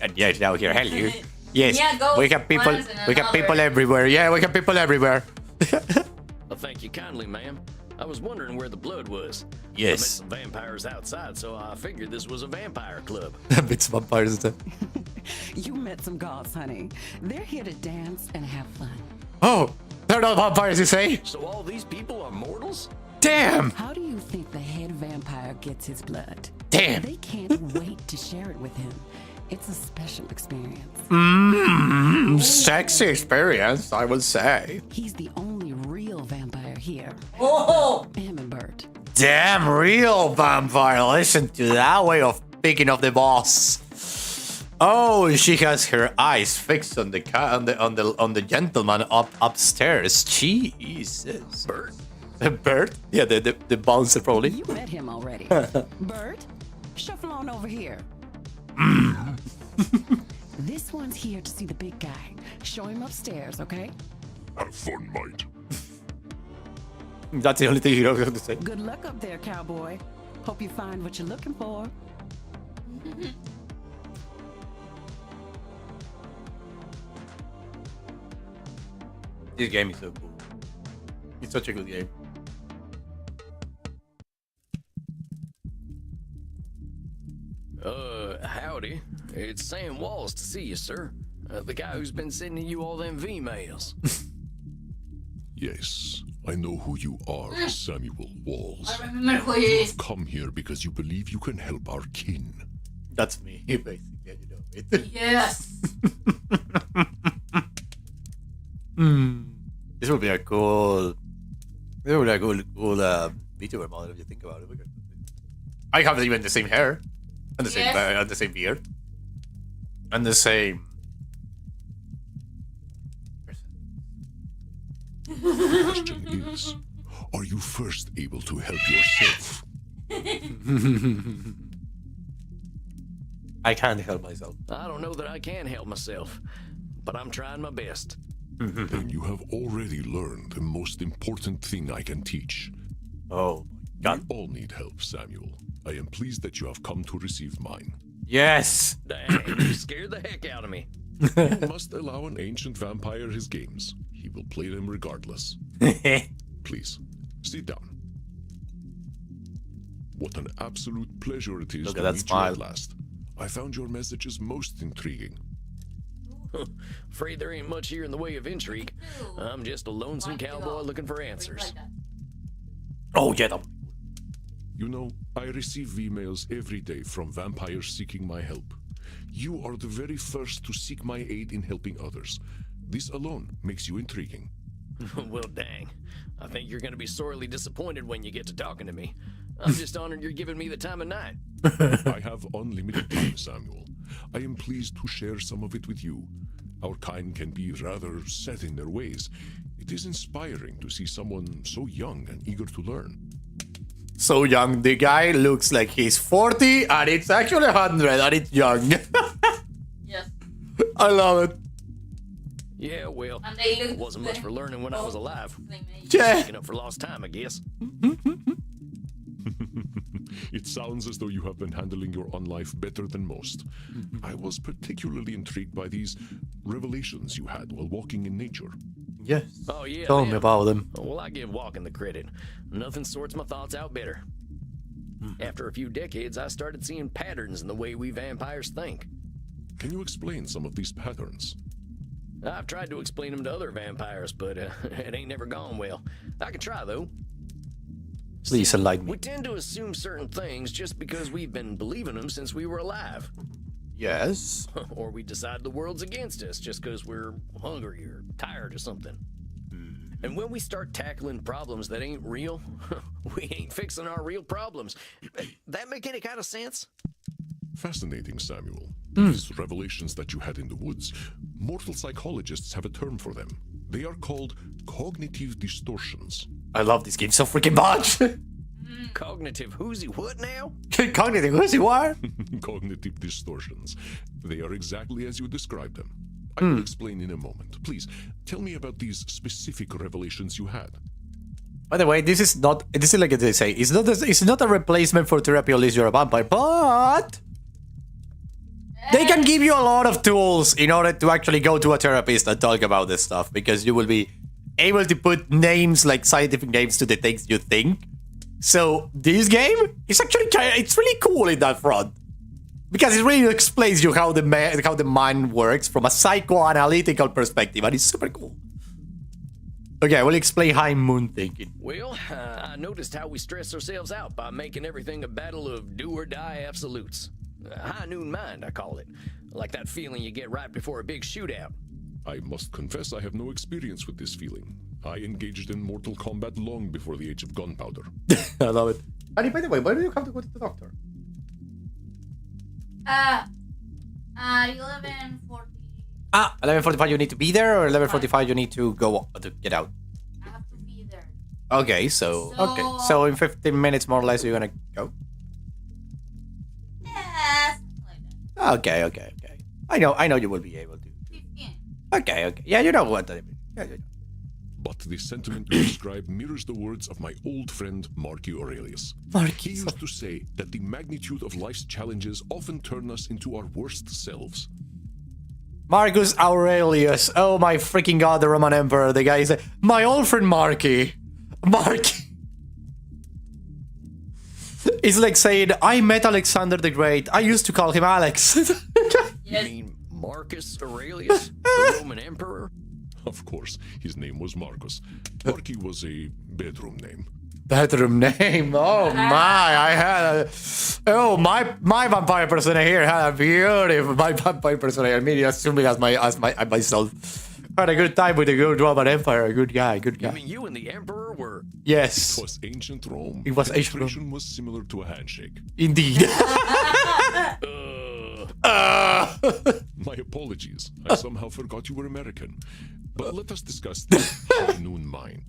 And yes, now here. Hello. Yes, Yeah, go we have people. once and We have people another. everywhere. Yeah, we have people everywhere. Well, thank you kindly, ma'am. I was wondering where the blood was. Yes. I met some vampires outside, so I figured this was a vampire club. Bits vampires. You met some gods, honey. They're here to dance and have fun. Oh, they're not vampires, you say? So all these people are mortals? Damn! How do you think the head vampire gets his blood? Damn! They can't wait to share it with him. It's a special experience. Sexy experience, I would say. He's the only real vampire here. Oh! Him and Bert. Damn real vampire. Listen to that way of picking up the boss. Oh, she has her eyes fixed on the gentleman upstairs. Jesus. Bert? Bert? Yeah, the bouncer probably. You met him already. Bert, shuffle on over here. This one's here to see the big guy. Show him upstairs, okay? Have fun, mate. That's the only thing you don't have to say. Good luck up there, cowboy. Hope you find what you're looking for. This game is so cool. It's such a good game. Howdy. It's Sam Walls to see you, sir. The guy who's been sending you all them V-mails. Yes, I know who you are, Samuel Walls. I remember who he is. You've come here because you believe you can help our kin. That's me, basically. You know it. Yes. This would be a cool. This would be a cool Vtuber model if you think about it. I have even the same hair, and the Yes. same and the same beard, and the same. The question is, are you first able to help yourself? I can't help myself. I don't know that I can help myself, but I'm trying my best. Then you have already learned the most important thing I can teach. Oh my god! We all need help, Samuel. I am pleased that you have come to receive mine. Yes. Dang, you scared the heck out of me. You must allow an ancient vampire his games. He will play them regardless. Please, sit down. What an absolute pleasure it is Look to at that meet smile. you at last. I found your messages most intriguing. Afraid there ain't much here in the way of intrigue. I'm just a lonesome cowboy looking for answers. Oh yeah. You know, I receive V-mails every day from vampires seeking my help. You are the very first to seek my aid in helping others. This alone makes you intriguing. Well, dang. I think you're gonna be sorely disappointed when you get to talking to me. I'm just honored you're giving me the time of night. I have unlimited time, Samuel. I am pleased to share some of it with you. Our kind can be rather set in their ways. It is inspiring to see someone so young and eager to learn. So young. The guy looks like he's 40, and it's actually 100, and it's young. Yes. I love it. Yeah, well, And they look wasn't much for learning when I was alive. Yeah. Making up for lost time, I guess. It sounds as though you have been handling your own life better than most. I was particularly intrigued by these revelations you had while walking in nature. Yes. Oh, yeah. Tell me them. about them. Well, I give walking the credit. Nothing sorts my thoughts out better. After a few decades, I started seeing patterns in the way we vampires think. Can you explain some of these patterns? I've tried to explain them to other vampires, but it ain't never gone well. I can try, though. Please enlighten me. We tend to assume certain things just because we've been believing them since we were alive. Yes. Or we decide the world's against us just because we're hungry or tired or something. And when we start tackling problems that ain't real, we ain't fixing our real problems. That make any kind of sense? Fascinating, Samuel. These revelations that you had in the woods, mortal psychologists have a term for them. They are called cognitive distortions. I love this game so freaking much. Cognitive whoozy what now? Cognitive, who's you are? Cognitive distortions. They are exactly as you described them. I will explain in a moment. Please, tell me about these specific revelations you had. By the way, this is like they say, it's not a replacement for therapy unless you're a vampire, but they can give you a lot of tools in order to actually go to a therapist and talk about this stuff, because you will be able to put names, like scientific names, to the things you think. So this game is actually it's really cool in that front. Because it really explains you how the mind works from a psychoanalytical perspective, and it's super cool. Okay, I will explain high moon thinking. Well, I noticed how we stress ourselves out by making everything a battle of do-or-die absolutes. High noon mind, I call it. Like that feeling you get right before a big shootout. I must confess I have no experience with this feeling. I engaged in mortal combat long before the age of gunpowder. I love it. And by the way, why do you have to go to the doctor? 11:40. 11:45 you need to be there, or 11:45 you need to go to get out? I have to be there. Okay, so in 15 minutes more or less you're gonna go? Yeah, something like that. Okay. I know you will be able to. 15. Okay. Yeah, you know what I mean. Yeah. But the sentiment you describe mirrors the words of my old friend Marcus Aurelius. He used to say that the magnitude of life's challenges often turn us into our worst selves. Marcus Aurelius. Oh my freaking god, the Roman Emperor. The guy is my old friend Marky. It's like saying, I met Alexander the Great. I used to call him Alex. You mean Marcus Aurelius, the Roman emperor? Of course, his name was Marcus. Marky was a bedroom name. Bedroom name. Oh my! My vampire persona here had a beautiful. My vampire persona here, me assuming as myself, had a good time with the good Roman Empire. A good guy. You mean you and the emperor were? Yes. It was ancient Rome. It was ancient Rome. Penetration was similar to a handshake. Indeed. My apologies. I somehow forgot you were American. But let us discuss the high noon mind.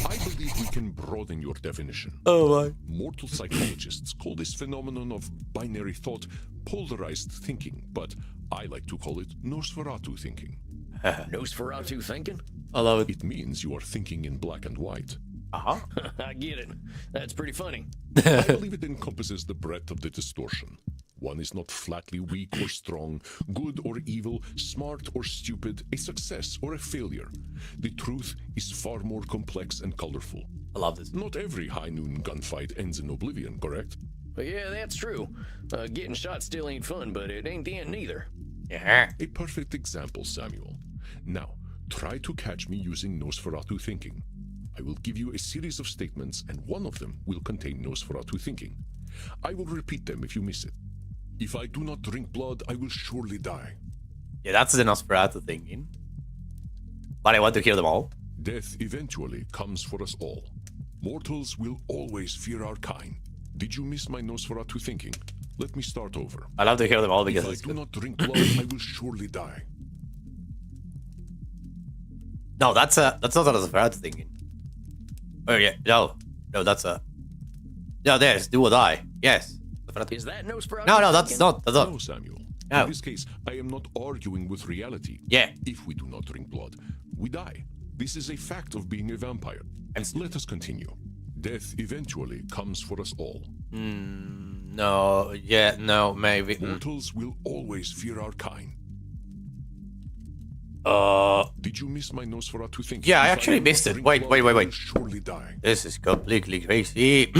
I believe we can broaden your definition. Oh my. Mortal psychologists call this phenomenon of binary thought polarized thinking, but I like to call it Nosferatu thinking. Nosferatu thinking? I love it. It means you are thinking in black and white. Uh-huh. I get it. That's pretty funny. I believe it encompasses the breadth of the distortion. One is not flatly weak or strong, good or evil, smart or stupid, a success or a failure. The truth is far more complex and colorful. I love this. Not every high noon gunfight ends in oblivion, correct? Well, yeah, that's true. Getting shot still ain't fun, but it ain't the end neither. Yeah. A perfect example, Samuel. Now, try to catch me using Nosferatu thinking. I will give you a series of statements, and one of them will contain Nosferatu thinking. I will repeat them if you miss it. If I do not drink blood, I will surely die. Yeah, that's the Nosferatu thinking. But I want to hear them all. Death eventually comes for us all. Mortals will always fear our kind. Did you miss my Nosferatu thinking? Let me start over. I love to hear them all because If I it's do good. not drink blood, I will surely die. No, that's not a Nosferatu thinking. Oh yeah, no, that's a. No, there's do or die. Yes. Is that Nosferatu? No, that's thinking? not. That's not. No, Samuel. No. In this case, I am not arguing with reality. Yeah. If we do not drink blood, we die. This is a fact of being a vampire. And let us continue. Death eventually comes for us all. No. Yeah. No. Maybe. Mortals will always fear our kind. Did you miss my Nosferatu thinking? Yeah, I If actually do not missed it. drink Wait. blood, I will Wait. surely die. This is completely crazy.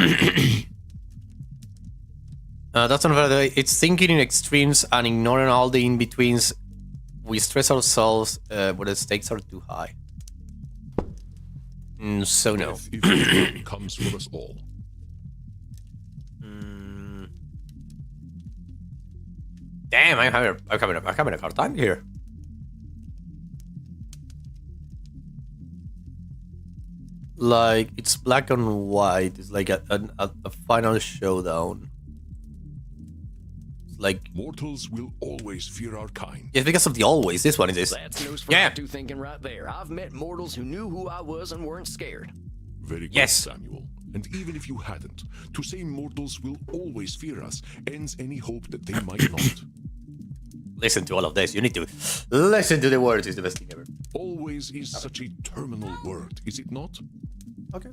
That's not very. It's thinking in extremes and ignoring all the in-betweens. We stress ourselves when the stakes are too high. So no. Death eventually comes for us all. Damn, I'm having a hard time here. Like it's black and white. It's like a final showdown. Like Mortals will always fear our kind. it's because of the always. This one is this. That's Nosferatu Yeah. thinking right there. I've met mortals who knew who I was and weren't scared. Very good, Yes. Samuel. And even if you hadn't, to say mortals will always fear us ends any hope that they might not. Listen to all of this. You need to listen to the words. It's the best thing ever. Always is such a terminal word, is it not? Okay.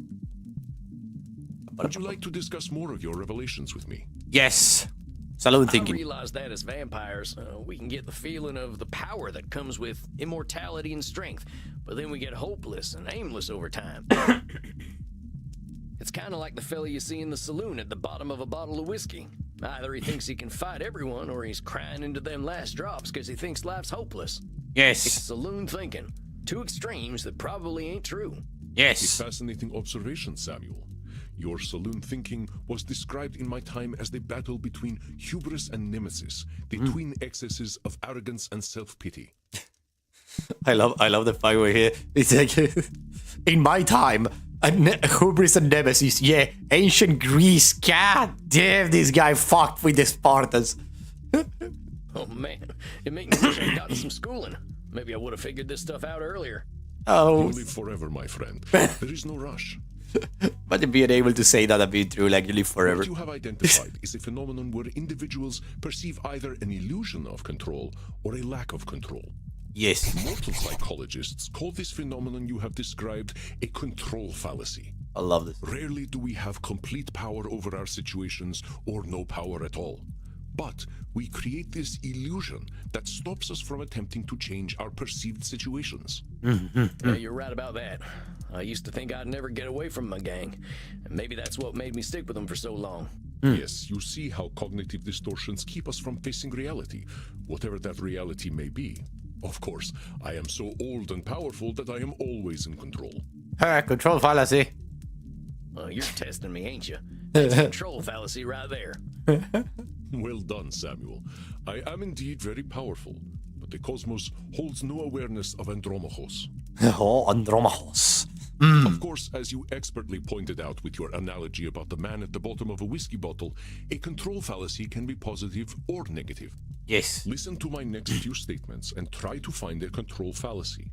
Would you like to discuss more of your revelations with me? Yes. Saloon I thinking. realize that as vampires, we can get the feeling of the power that comes with immortality and strength, but then we get hopeless and aimless over time. It's kind of like the fella you see in the saloon at the bottom of a bottle of whiskey. Either he thinks he can fight everyone, or he's crying into them last drops because he thinks life's hopeless. Yes. It's saloon thinking. Two extremes that probably ain't true. A Yes. fascinating observation, Samuel. Your saloon thinking was described in my time as the battle between hubris and nemesis, the twin excesses of arrogance and self-pity. I love the fact we're here. It's like, in my time, hubris and nemesis. Yeah, ancient Greece. God damn, this guy fucked with the Spartans. Oh man, it makes me wish I'd gotten some schooling. Maybe I would have figured this stuff out earlier. Oh, You live forever, my friend. There is no rush. but being able to say that and be true, like you live forever. What you have identified is a phenomenon where individuals perceive either an illusion of control or a lack of control. Yes. Mortal psychologists call this phenomenon you have described a control fallacy. I love this. Rarely do we have complete power over our situations or no power at all. But we create this illusion that stops us from attempting to change our perceived situations. Yeah, you're right about that. I used to think I'd never get away from my gang, and maybe that's what made me stick with them for so long. Yes, you see how cognitive distortions keep us from facing reality, whatever that reality may be. Of course, I am so old and powerful that I am always in control. Control fallacy. You're testing me, ain't you? That's a control fallacy right there. Well done, Samuel. I am indeed very powerful, but the cosmos holds no awareness of Andromachos. Oh, Andromachos. Of course, as you expertly pointed out with your analogy about the man at the bottom of a whiskey bottle, a control fallacy can be positive or negative. Yes. Listen to my next few statements and try to find a control fallacy.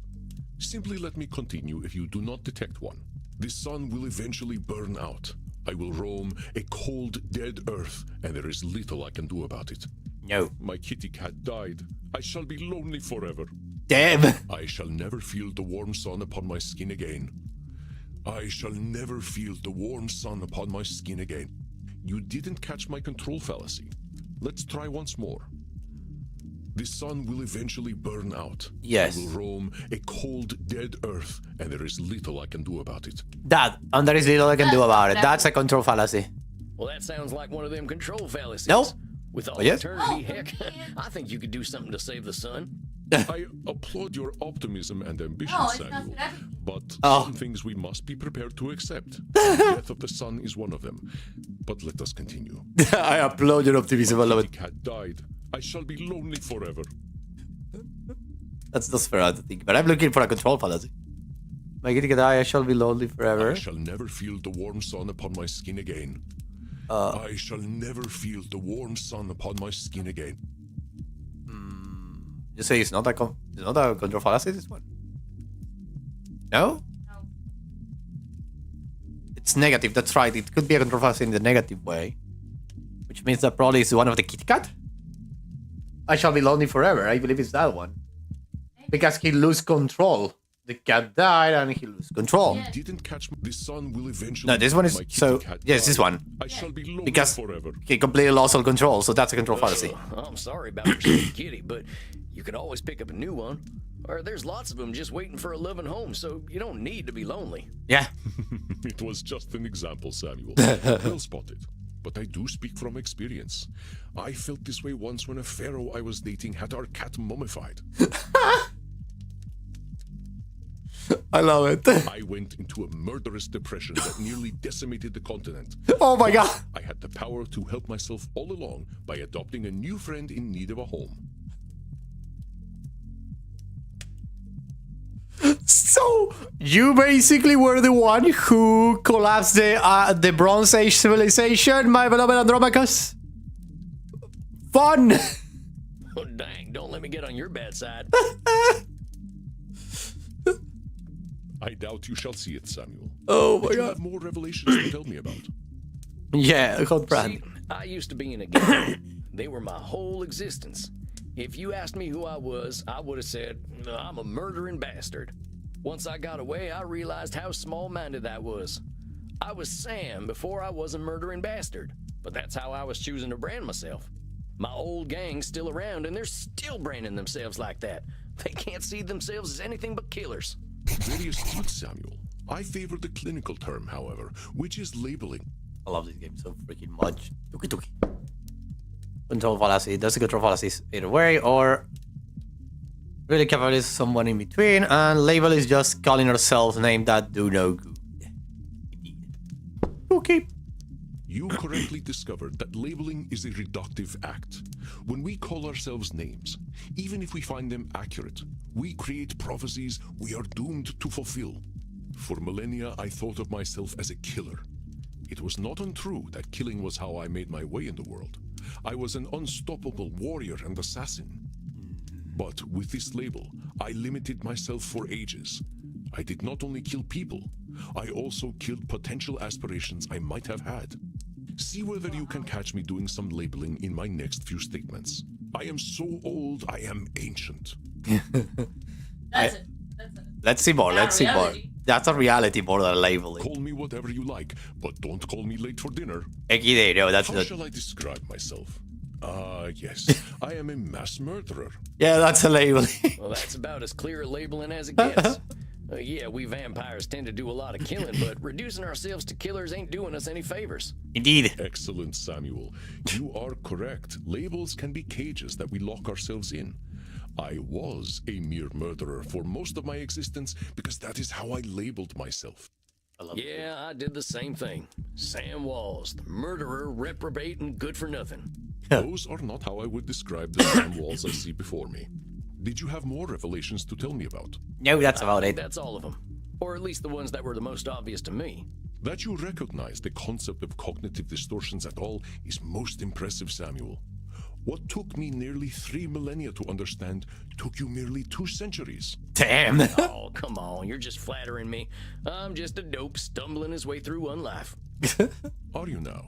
Simply let me continue if you do not detect one. The sun will eventually burn out. I will roam a cold, dead earth, and there is little I can do about it. No. My kitty cat died. I shall be lonely forever. Damn. I shall never feel the warm sun upon my skin again. I shall never feel the warm sun upon my skin again. You didn't catch my control fallacy. Let's try once more. The sun will eventually burn out. Yes. I will roam a cold, dead earth, and there is little I can do about it. That, and there is little I can do about it. That's a control fallacy. Well, that sounds like one of them control fallacies. No. With all Oh, yes. eternity, heck, I think you could do something to save the sun. I applaud your optimism and ambition, No, it's not Samuel. that. But Oh. some things we must be prepared to accept. The death of the sun is one of them. But let us continue. I applaud your optimism. I love The it. cat died. I shall be lonely forever. That's not fair, I think. But I'm looking for a control fallacy. My kitty can die, I shall be lonely forever. I shall never feel the warm sun upon my skin again. I shall never feel the warm sun upon my skin again. You say it's not a control fallacy, this one? No? No. It's negative, that's right. It could be a control fallacy in the negative way. Which means that probably is one of the kitty cat? I shall be lonely forever. I believe it's that one. Because he lose control. The cat died and he lose control. Yeah. Didn't catch the sun will eventually. No, this one is My kitty so. cat Yes, this died. one. I shall be lonely Because forever. he completely lost all control, so that's a control fallacy. I'm sorry about your stupid kitty, but you can always pick up a new one. Or there's lots of them just waiting for a loving home, so you don't need to be lonely. Yeah. It was just an example, Samuel. Well spotted. But I do speak from experience. I felt this way once when a pharaoh I was dating had our cat mummified. I love it. I went into a murderous depression that nearly decimated the continent. Oh my god. I had the power to help myself all along by adopting a new friend in need of a home. So you basically were the one who collapsed the Bronze Age civilization, my beloved Andromachos. Fun. Oh, dang, don't let me get on your bad side. I doubt you shall see it, Samuel. Oh my But you god. have more revelations to tell me about. Yeah, hot See, brand. I used to be in a gang. They were my whole existence. If you asked me who I was, I would have said, I'm a murdering bastard. Once I got away, I realized how small-minded that was. I was Sam before I was a murdering bastard, but that's how I was choosing to brand myself. My old gang's still around, and they're still branding themselves like that. They can't see themselves as anything but killers. Very astute, Samuel. I favor the clinical term, however, which is labeling. I love this game so freaking much. Tuki tuki. Control fallacy. Does the control fallacies either way, or really capital is someone in between, and label is just calling ourselves names that do no good. Okay. You correctly discovered that labeling is a reductive act. When we call ourselves names, even if we find them accurate, we create prophecies we are doomed to fulfill. For millennia, I thought of myself as a killer. It was not untrue that killing was how I made my way in the world. I was an unstoppable warrior and assassin. But with this label, I limited myself for ages. I did not only kill people, I also killed potential aspirations I might have had. See whether you can catch me doing some labeling in my next few statements. I am so old, I am ancient. That's it. Let's see more. Let's see more. reality. That's a reality more than labeling. Call me whatever you like, but don't call me late for dinner. XD, no, that's How not. shall I describe myself? Yes, I am a mass murderer. Yeah, that's a labeling. Well, that's about as clear a labeling as it gets. Yeah, we vampires tend to do a lot of killing, but reducing ourselves to killers ain't doing us any favors. Indeed. Excellent, Samuel. You are correct. Labels can be cages that we lock ourselves in. I was a mere murderer for most of my existence because that is how I labeled myself. Yeah, I did the same thing. Sam Walls, the murderer, reprobate, and good for nothing. Those are not how I would describe the Sam walls I see before me. Did you have more revelations to tell me about? No, that's about it. That's all of them. Or at least the ones that were the most obvious to me. That you recognize the concept of cognitive distortions at all is most impressive, Samuel. What took me nearly 3 millennia to understand took you merely 2 centuries. Damn. Oh, come on, you're just flattering me. I'm just a dope stumbling his way through one life. Are you now?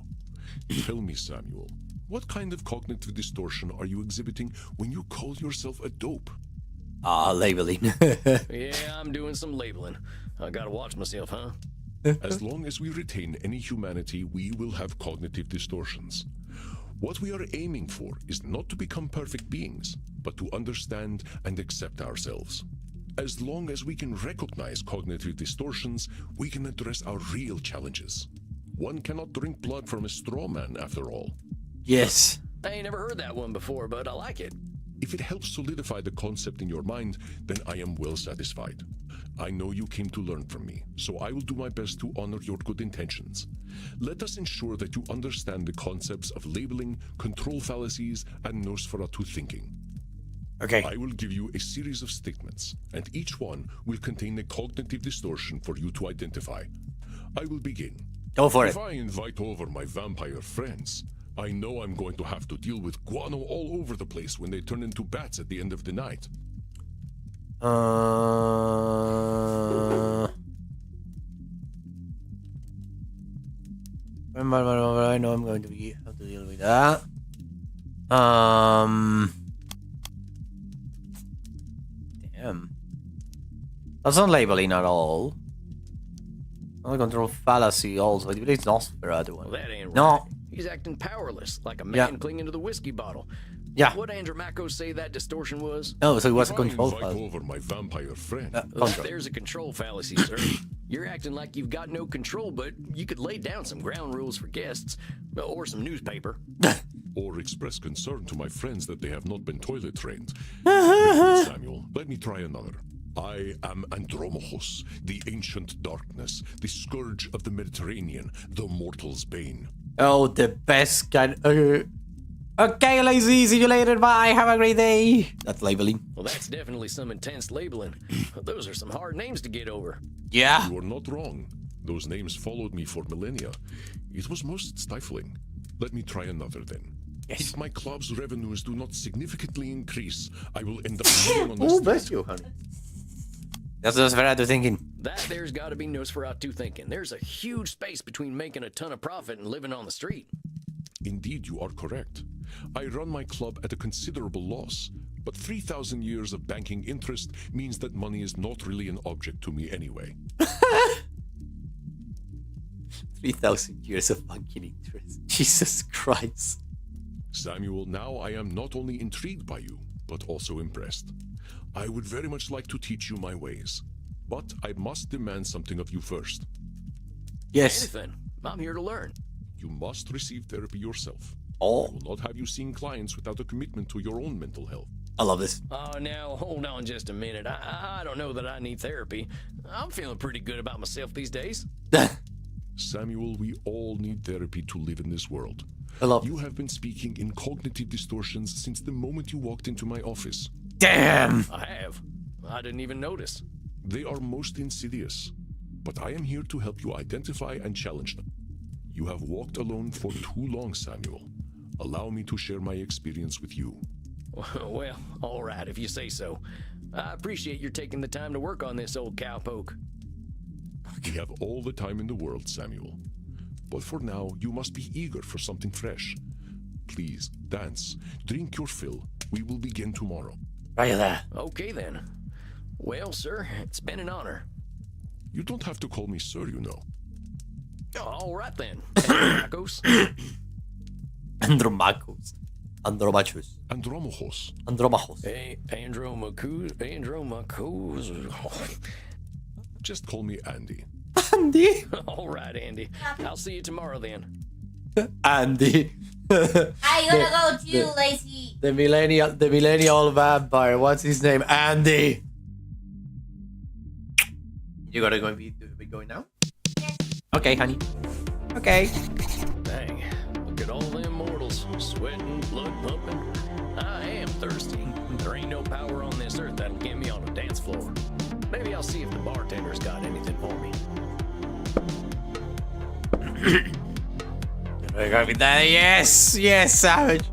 Tell me, Samuel, what kind of cognitive distortion are you exhibiting when you call yourself a dope? Labeling. Yeah, I'm doing some labeling. I gotta watch myself, huh? As long as we retain any humanity, we will have cognitive distortions. What we are aiming for is not to become perfect beings, but to understand and accept ourselves. As long as we can recognize cognitive distortions, we can address our real challenges. One cannot drink blood from a straw man, after all. Yes. I ain't never heard that one before, but I like it. If it helps solidify the concept in your mind, then I am well satisfied. I know you came to learn from me, so I will do my best to honor your good intentions. Let us ensure that you understand the concepts of labeling, control fallacies, and Nosferatu thinking. Okay. I will give you a series of statements, and each one will contain a cognitive distortion for you to identify. I will begin. Go for it. If I invite over my vampire friends, I know I'm going to have to deal with guano all over the place when they turn into bats at the end of the night. I know I'm going to have to deal with that. Damn. That's not labeling at all. I control fallacy also. I believe it's not for the other one. Well, that ain't right. No. He's acting powerless, like a man Yeah. clinging to the whiskey bottle. Yeah. What Andromaco say that distortion was? No, so it was a If I control invite fallacy. over my vampire friend, Well, Control. there's a control fallacy, sir. You're acting like you've got no control, but you could lay down some ground rules for guests, or some newspaper. or express concern to my friends that they have not been toilet trained. Wait, Samuel, let me try another. I am Andromachus, the ancient darkness, the scourge of the Mediterranean, the mortal's bane. Oh, the best kind. Okay, lazy. See you later. Bye. Have a great day. That's labeling. Well, that's definitely some intense labeling. Those are some hard names to get over. Yeah. You are not wrong. Those names followed me for millennia. It was most stifling. Let me try another then. Yes. If my club's revenues do not significantly increase, I will end up living on the Oh, street. bless you, honey. That's just what I was thinking. That there's got to be Nosferatu thinking. There's a huge space between making a ton of profit and living on the street. Indeed, you are correct. I run my club at a considerable loss, but 3,000 years of banking interest means that money is not really an object to me anyway. 3,000 years of banking interest. Jesus Christ. Samuel, now I am not only intrigued by you, but also impressed. I would very much like to teach you my ways, but I must demand something of you first. Yes. Anything. I'm here to learn. You must receive therapy yourself. Oh, I will not have you seeing clients without a commitment to your own mental health. I love this. Oh, now, hold on just a minute. I don't know that I need therapy. I'm feeling pretty good about myself these days. Samuel, we all need therapy to live in this world. I love You have been speaking in cognitive distortions since the moment you walked into my office. Damn. I have. I didn't even notice. They are most insidious, but I am here to help you identify and challenge them. You have walked alone for too long, Samuel. Allow me to share my experience with you. Well, all right, if you say so. I appreciate your taking the time to work on this, old cowpoke. We have all the time in the world, Samuel. But for now, you must be eager for something fresh. Please, dance, drink your fill. We will begin tomorrow. Right there. Okay, then. Well, sir, it's been an honor. You don't have to call me sir, you know. All right, then. Andromachos. Andromachos. Andromachos. Andromachos. Andromachos. Hey, Andromachos. Just call me Andy. Andy. All right, Andy. I'll see you tomorrow, then. Andy. I gotta go too, Lacey. The millennial vampire. What's his name? Andy. You gotta be going now? Yes. Okay, honey. Okay. Dang, look at all them mortals, sweating, blood pumping. I am thirsty. There ain't no power on this earth that'll get me on a dance floor. Maybe I'll see if the bartender's got anything for me. We're gonna be there. Yes, yes, savage.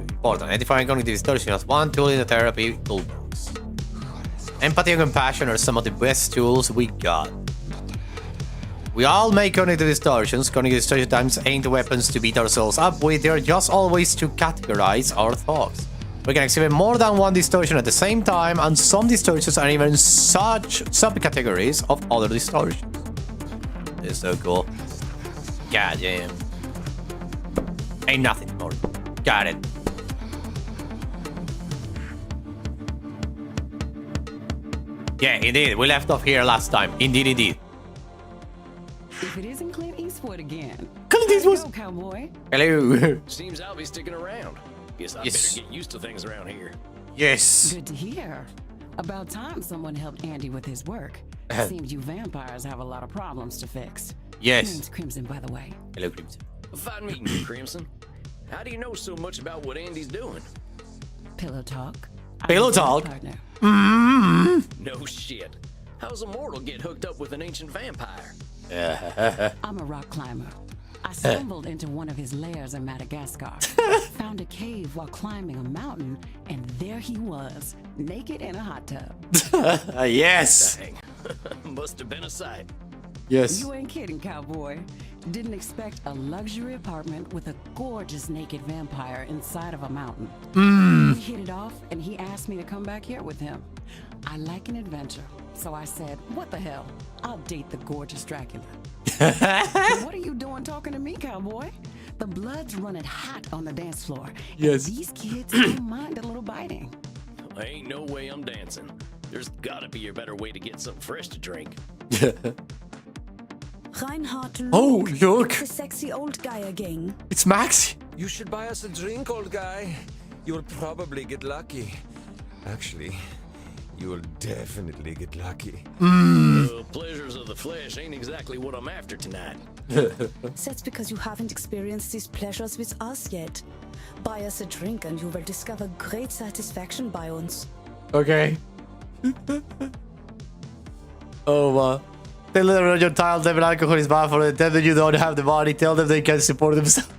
Important. Identifying cognitive distortion as one tool in the therapy toolbox. Empathy and compassion are some of the best tools we got. We all make cognitive distortions. Cognitive distortion times ain't weapons to beat ourselves up with, they're just always to categorize our thoughts. We can exhibit more than one distortion at the same time, and some distortions are even such subcategories of other distortions. It's so cool. God damn. Ain't nothing more. Got it. Yeah, indeed. We left off here last time. Indeed, indeed. If it isn't Clint Eastwood again. Clint Eastwood. Go, cowboy. Hello. Seems I'll be sticking around. Guess I Yes. better get used to things around here. Yes. Good to hear. About time someone helped Andy with his work. Seems you vampires have a lot of problems to fix. Yes. Name's Crimson, by the way. Hello, Crimson. Fine meeting you, Crimson. How do you know so much about what Andy's doing? Pillow talk. I'm Pillow his talk? Partner. No shit. How's a mortal get hooked up with an ancient vampire? I'm a rock climber. I stumbled into one of his lairs in Madagascar. Found a cave while climbing a mountain, and there he was, naked in a hot tub. Yes. Dang. Must have been a sight. Yes. You ain't kidding, cowboy. Didn't expect a luxury apartment with a gorgeous naked vampire inside of a mountain. We hit it off, and he asked me to come back here with him. I like an adventure, so I said, what the hell? I'll date the gorgeous Dracula. What are you doing talking to me, cowboy? The blood's running hot on the dance floor. Yes. And these kids don't mind a little biting. Ain't no way I'm dancing. There's gotta be a better way to get something fresh to drink. Reinhard, look. Oh, look. It's the sexy old guy again. It's Max. You should buy us a drink, old guy. You'll probably get lucky. Actually, you will definitely get lucky. The pleasures of the flesh ain't exactly what I'm after tonight. That's because you haven't experienced these pleasures with us yet. Buy us a drink and you will discover great satisfaction by uns. Okay. Oh, man. Tell them your child that alcohol is bad for them. Tell them you don't have the money. Tell them they can support themselves.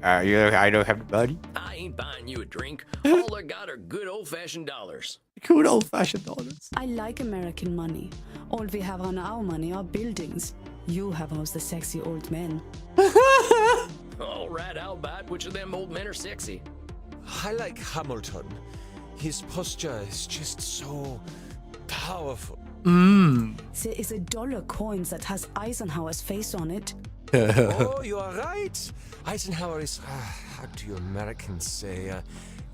I don't have the money. I ain't buying you a drink. All I got are good old-fashioned dollars. Good old-fashioned dollars. I like American money. All we have on our money are buildings. You have us the sexy old men. All right, I'll buy it. Which of them old men are sexy? I like Hamilton. His posture is just so powerful. There is a dollar coin that has Eisenhower's face on it. Oh, you are right. Eisenhower is, how do you Americans say, a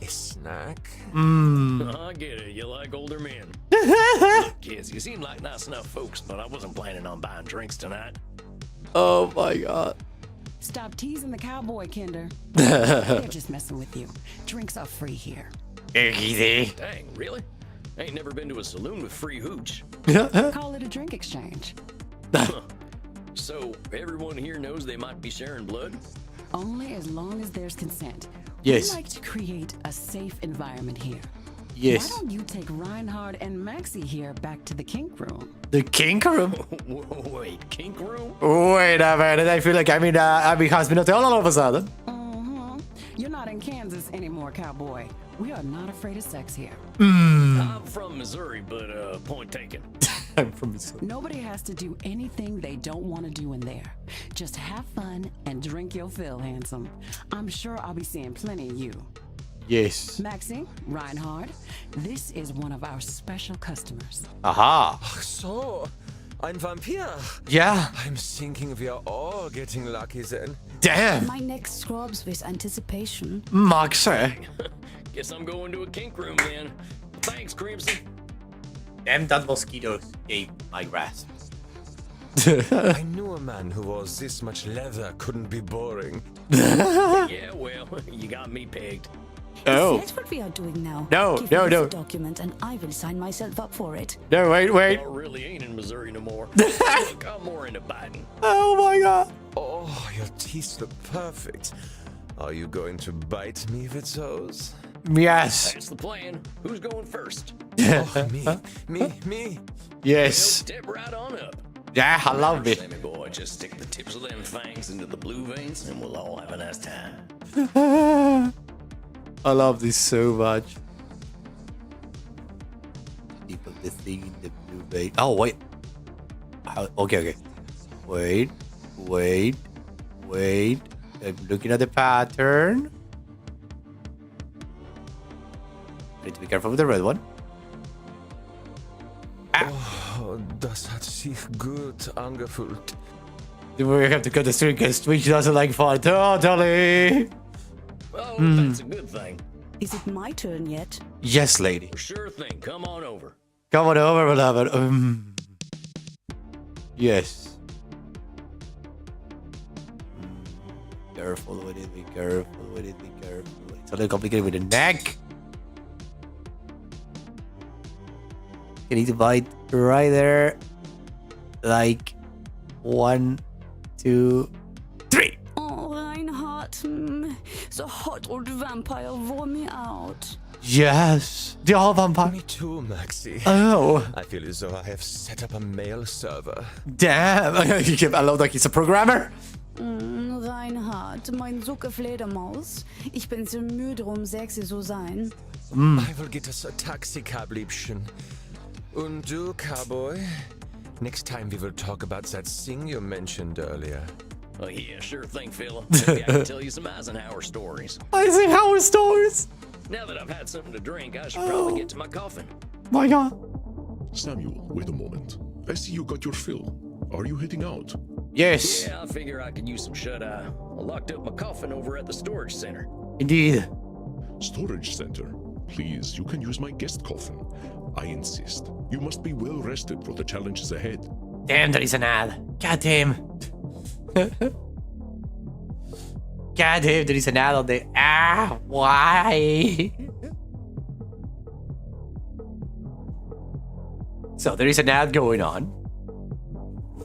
snack? I get it. You like older men. Look, kids, you seem like nice enough folks, but I wasn't planning on buying drinks tonight. Oh my god. Stop teasing the cowboy, Kinder. They're just messing with you. Drinks are free here. Easy. Dang, really? Ain't never been to a saloon with free hooch. Call it a drink exchange. So, everyone here knows they might be sharing blood? Only as long as there's consent. Yes. We like to create a safe environment here. Yes. Why don't you take Reinhard and Maxie here back to the kink room? The kink room? Wait, kink room? Wait a minute. I feel like I'm in hospital all of a sudden. You're not in Kansas anymore, cowboy. We are not afraid of sex here. I'm from Missouri, but point taken. I'm from Missouri. Nobody has to do anything they don't want to do in there. Just have fun and drink your fill, handsome. I'm sure I'll be seeing plenty of you. Yes. Maxie, Reinhard, this is one of our special customers. Aha. So, ein Vampir. Yeah. I'm thinking we are all getting lucky then. Damn. My neck scrubs with anticipation. Maxi. Guess I'm going to a kink room then. Thanks, Crimson. Damn, that mosquito escaped my grasp. I knew a man who wore this much leather couldn't be boring. Yeah, well, you got me pegged. Oh. Is that what we are doing now? No, Give no, me no. the document and I will sign myself up for it. No, wait. I really ain't in Missouri no more. Look, I'm more into Biden. Oh my god. Oh, your teeth look perfect. Are you going to bite me with those? Yes. That's the plan. Who's going first? Oh, me. Yes. Step right on up. Yeah, I love it. Sammy boy, just stick the tips of them fangs into the blue veins and we'll all have a nice time. I love this so much. People the thing in the blue vein. Oh wait. Okay. Wait. I'm looking at the pattern. I need to be careful with the red one. Oh, das hat sich gut angefühlt. We have to cut the string because Twitch doesn't like fun. Totally. Oh, that's a good thing. Is it my turn yet? Yes, lady. Sure thing. Come on over. Come on over, beloved. Yes. Careful with it, be careful with it, be careful. It's a little complicated with the neck. You need to bite right there. Like 1, 2, 3. Oh, Reinhard. The hot old vampire wore me out. Yes. The whole vampire. Me too, Maxie. Oh. I feel as though I have set up a mail server. Damn. I love that he's a programmer. Reinhard, mein Sucke Fledermaus. Ich bin so müde, sexy zu sein. I will get us a taxi cab, Liebchen. Und du, cowboy? Next time we will talk about that thing you mentioned earlier. Oh, yeah, sure thing, fella. Maybe I can tell you some Eisenhower stories. Eisenhower stories. Now that I've had something to drink, I should probably get to my coffin. My god. Samuel, wait a moment. I see you got your fill. Are you heading out? Yes. Yeah, I figure I could use some shut-eye. I locked up my coffin over at the storage center. Indeed. Storage center. Please, you can use my guest coffin. I insist. You must be well rested for the challenges ahead. Damn, there is an ad. God damn. God damn, there is an ad on there. Ah, why? So there is an ad going on,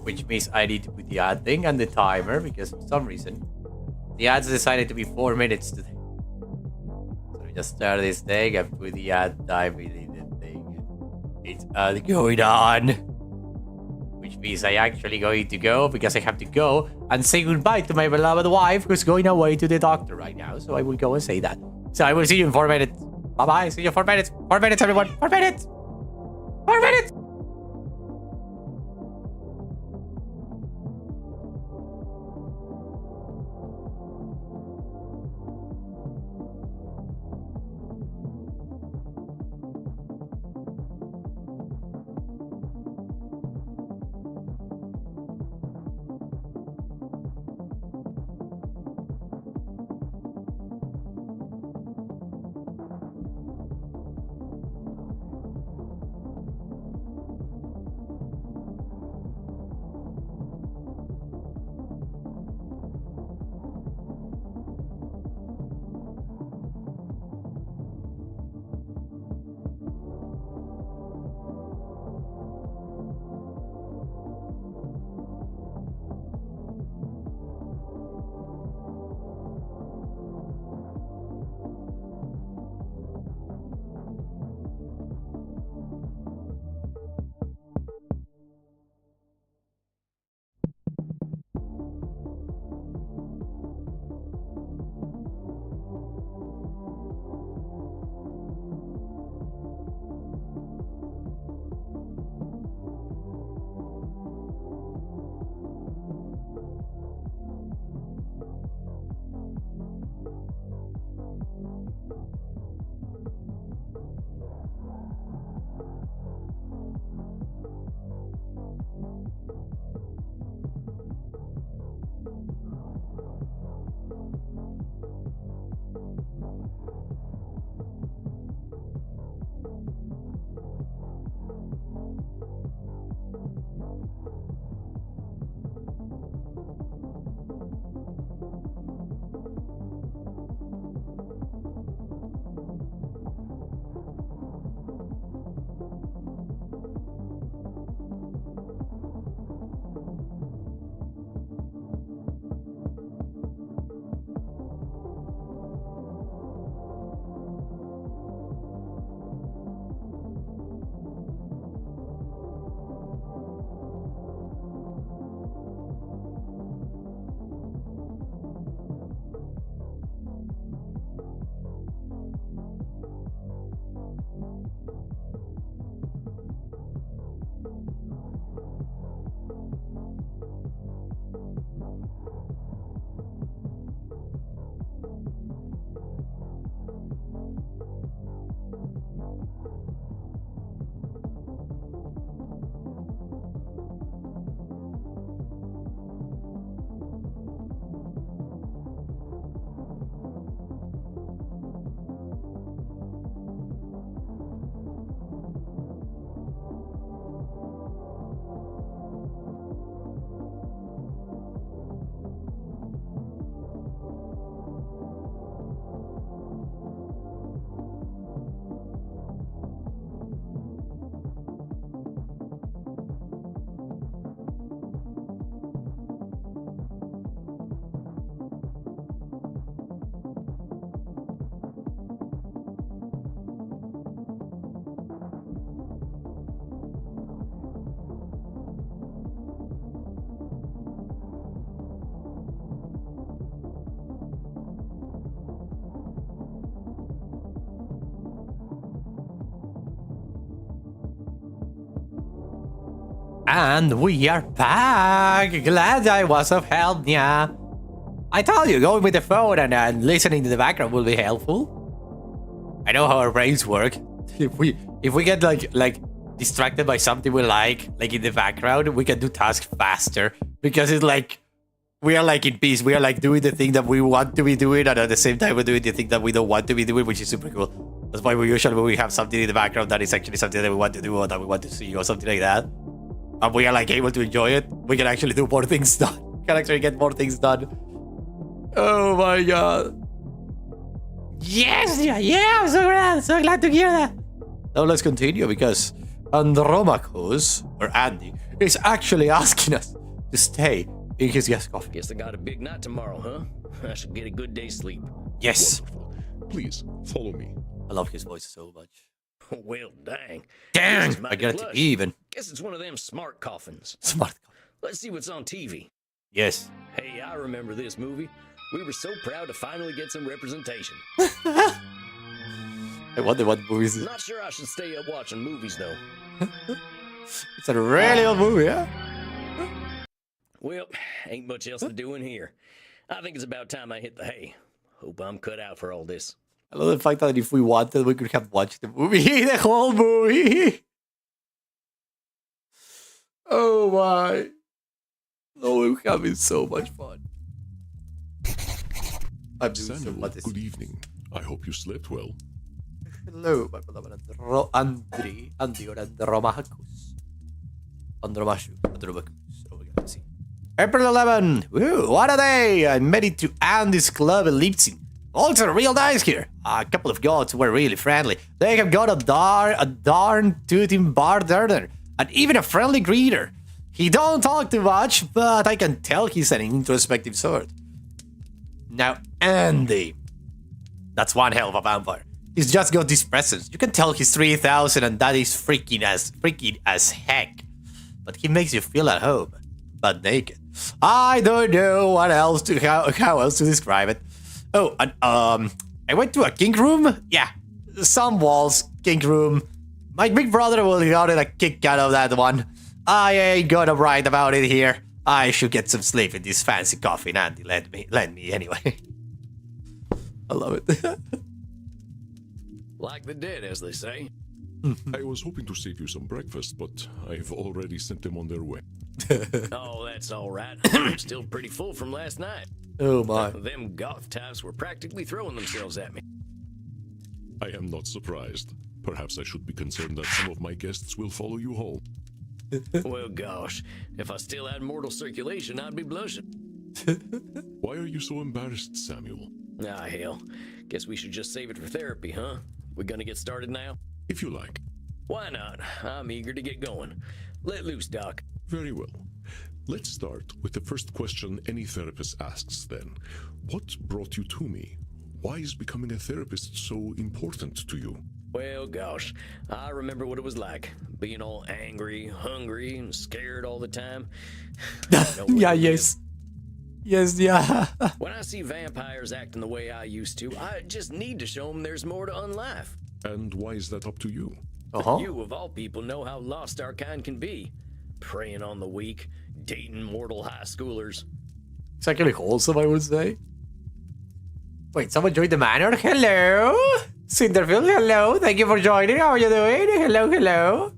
which means I need to put the ad thing and the timer because for some reason the ads decided to be 4 minutes today. So we just start this thing and put the ad time in the thing. It's ad going on, which means I actually going to go because I have to go and say goodbye to my beloved wife who's going away to the doctor right now. So I will go and say that. So I will see you in 4 minutes. Bye bye. See you in 4 minutes. 4 minutes, everyone. 4 minutes. 4 minutes. And we are back. Glad I was of help, yeah. I told you, going with the phone and listening to the background will be helpful. I know how our brains work. If we get like distracted by something we like in the background, we can do tasks faster because it's like we are like in peace. We are like doing the thing that we want to be doing, and at the same time we're doing the thing that we don't want to be doing, which is super cool. That's why we usually when we have something in the background that is actually something that we want to do or that we want to see or something like that, and we are like able to enjoy it, we can actually do more things done. We can actually get more things done. Oh my god. Yes, yeah, I'm so glad to hear that. Now let's continue because Andromachus, or Andy, is actually asking us to stay in his guest coffin. Guess I got a big night tomorrow, huh? I should get a good day's sleep. Yes. Wonderful. Please, follow me. I love his voice so much. Well, dang. Dang, This is mighty I got it plush. even. Guess it's one of them smart coffins. Smart. Let's see what's on TV. Yes. Hey, I remember this movie. We were so proud to finally get some representation. I wonder what movie is it. Not sure I should stay up watching movies, though. It's a really old movie, yeah? Well, ain't much else to do in here. I think it's about time I hit the hay. Hope I'm cut out for all this. I love the fact that if we wanted, we could have watched the movie, the whole movie. Oh my. Oh, we're having so much fun. I'm doing so Samuel, much. good evening. I hope you slept well. Hello, my beloved Andy or Andromachus. Andromachus. Oh, we got to see. April 11. Woo, what a day. I made it to Andy's club in Leipzig. Also, real nice here. A couple of gods were really friendly. They have got a darn tooting bartender and even a friendly greeter. He don't talk too much, but I can tell he's an introspective sort. Now, Andy. That's one hell of a vampire. He's just got this presence. You can tell he's 3000 and that is freaking as heck. But he makes you feel at home, but naked. I don't know what else to how else to describe it. Oh, and I went to a kink room. Yeah, some walls, kink room. My big brother will get a kick out of that one. I ain't gonna write about it here. I should get some sleep in this fancy coffin, Andy. Let me anyway. I love it. Like the dead, as they say. I was hoping to save you some breakfast, but I've already sent them on their way. Oh, that's all right. I'm still pretty full from last night. Oh my. Them goth types were practically throwing themselves at me. I am not surprised. Perhaps I should be concerned that some of my guests will follow you home. Well, gosh, if I still had mortal circulation, I'd be blushing. Why are you so embarrassed, Samuel? Ah, hell. Guess we should just save it for therapy, huh? We gonna get started now? If you like. Why not? I'm eager to get going. Let loose, Doc. Very well. Let's start with the first question any therapist asks then. What brought you to me? Why is becoming a therapist so important to you? Well, gosh, I remember what it was like. Being all angry, hungry, and scared all the time. Yeah, yes. Yes, yeah. When I see vampires acting the way I used to, I just need to show them there's more to unlife. And why is that up to you? You, of all people, know how lost our kind can be. Preying on the weak, dating mortal high schoolers. It's actually wholesome, I would say. Wait, someone joined the manor? Hello? Cinderfield, hello. Thank you for joining. How are you doing? Hello, hello.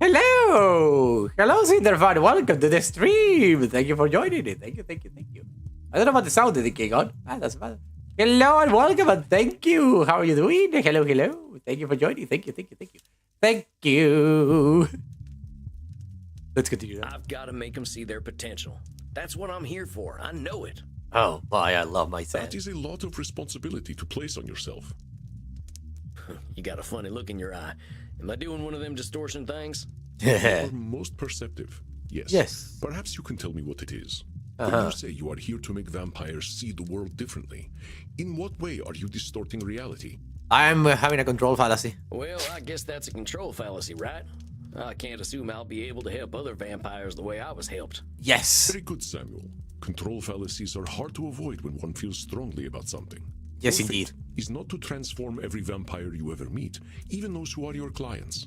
Hello. Hello, Cinderfield. Welcome to the stream. Thank you for joining it. Thank you, thank you, thank you. I don't know about the sound of the king on. That's bad. Hello and welcome and thank you. How are you doing? Hello, hello. Thank you for joining. Thank you, thank you, thank you. Thank you. Let's continue. I've got to make them see their potential. That's what I'm here for. I know it. Oh boy, I love my son. That is a lot of responsibility to place on yourself. You got a funny look in your eye. Am I doing one of them distortion things? You're most perceptive. Yes. Yes. Perhaps you can tell me what it is. When you say you are here to make vampires see the world differently, in what way are you distorting reality? I'm having a control fallacy. Well, I guess that's a control fallacy, right? I can't assume I'll be able to help other vampires the way I was helped. Yes. Very good, Samuel. Control fallacies are hard to avoid when one feels strongly about something. Yes, Your indeed. fate is not to transform every vampire you ever meet, even those who are your clients.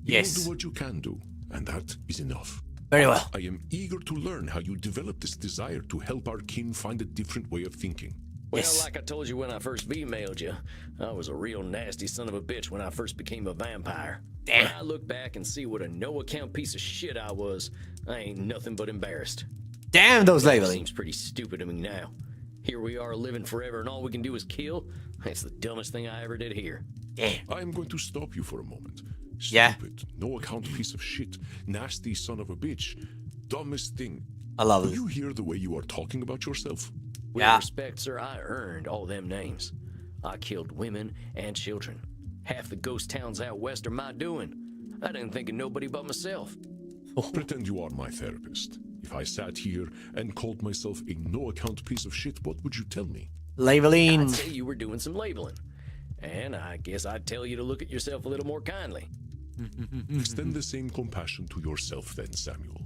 You will Yes. do what you can do, and that is enough. Very well. I am eager to learn how you developed this desire to help our kin find a different way of thinking. Well, Yes. like I told you when I first emailed you, I was a real nasty son of a bitch when I first became a vampire. Damn. When I look back and see what a no-account piece of shit I was, I ain't nothing but embarrassed. Damn those It labeling. seems pretty stupid to me now. Here we are living forever and all we can do is kill. It's the dumbest thing I ever did here. Damn. I am going to stop you for a moment. Yeah. Stupid, no account piece of shit, nasty son of a bitch, dumbest thing. I love Do this. you hear the way you are talking about yourself? With Yeah. respect, sir, I earned all them names. I killed women and children. Half the ghost towns out west are my doing. I didn't think of nobody but myself. Pretend you are my therapist. If I sat here and called myself a no-account piece of shit, what would you tell me? Labeling. I'd say you were doing some labeling. And I guess I'd tell you to look at yourself a little more kindly. Extend the same compassion to yourself then, Samuel.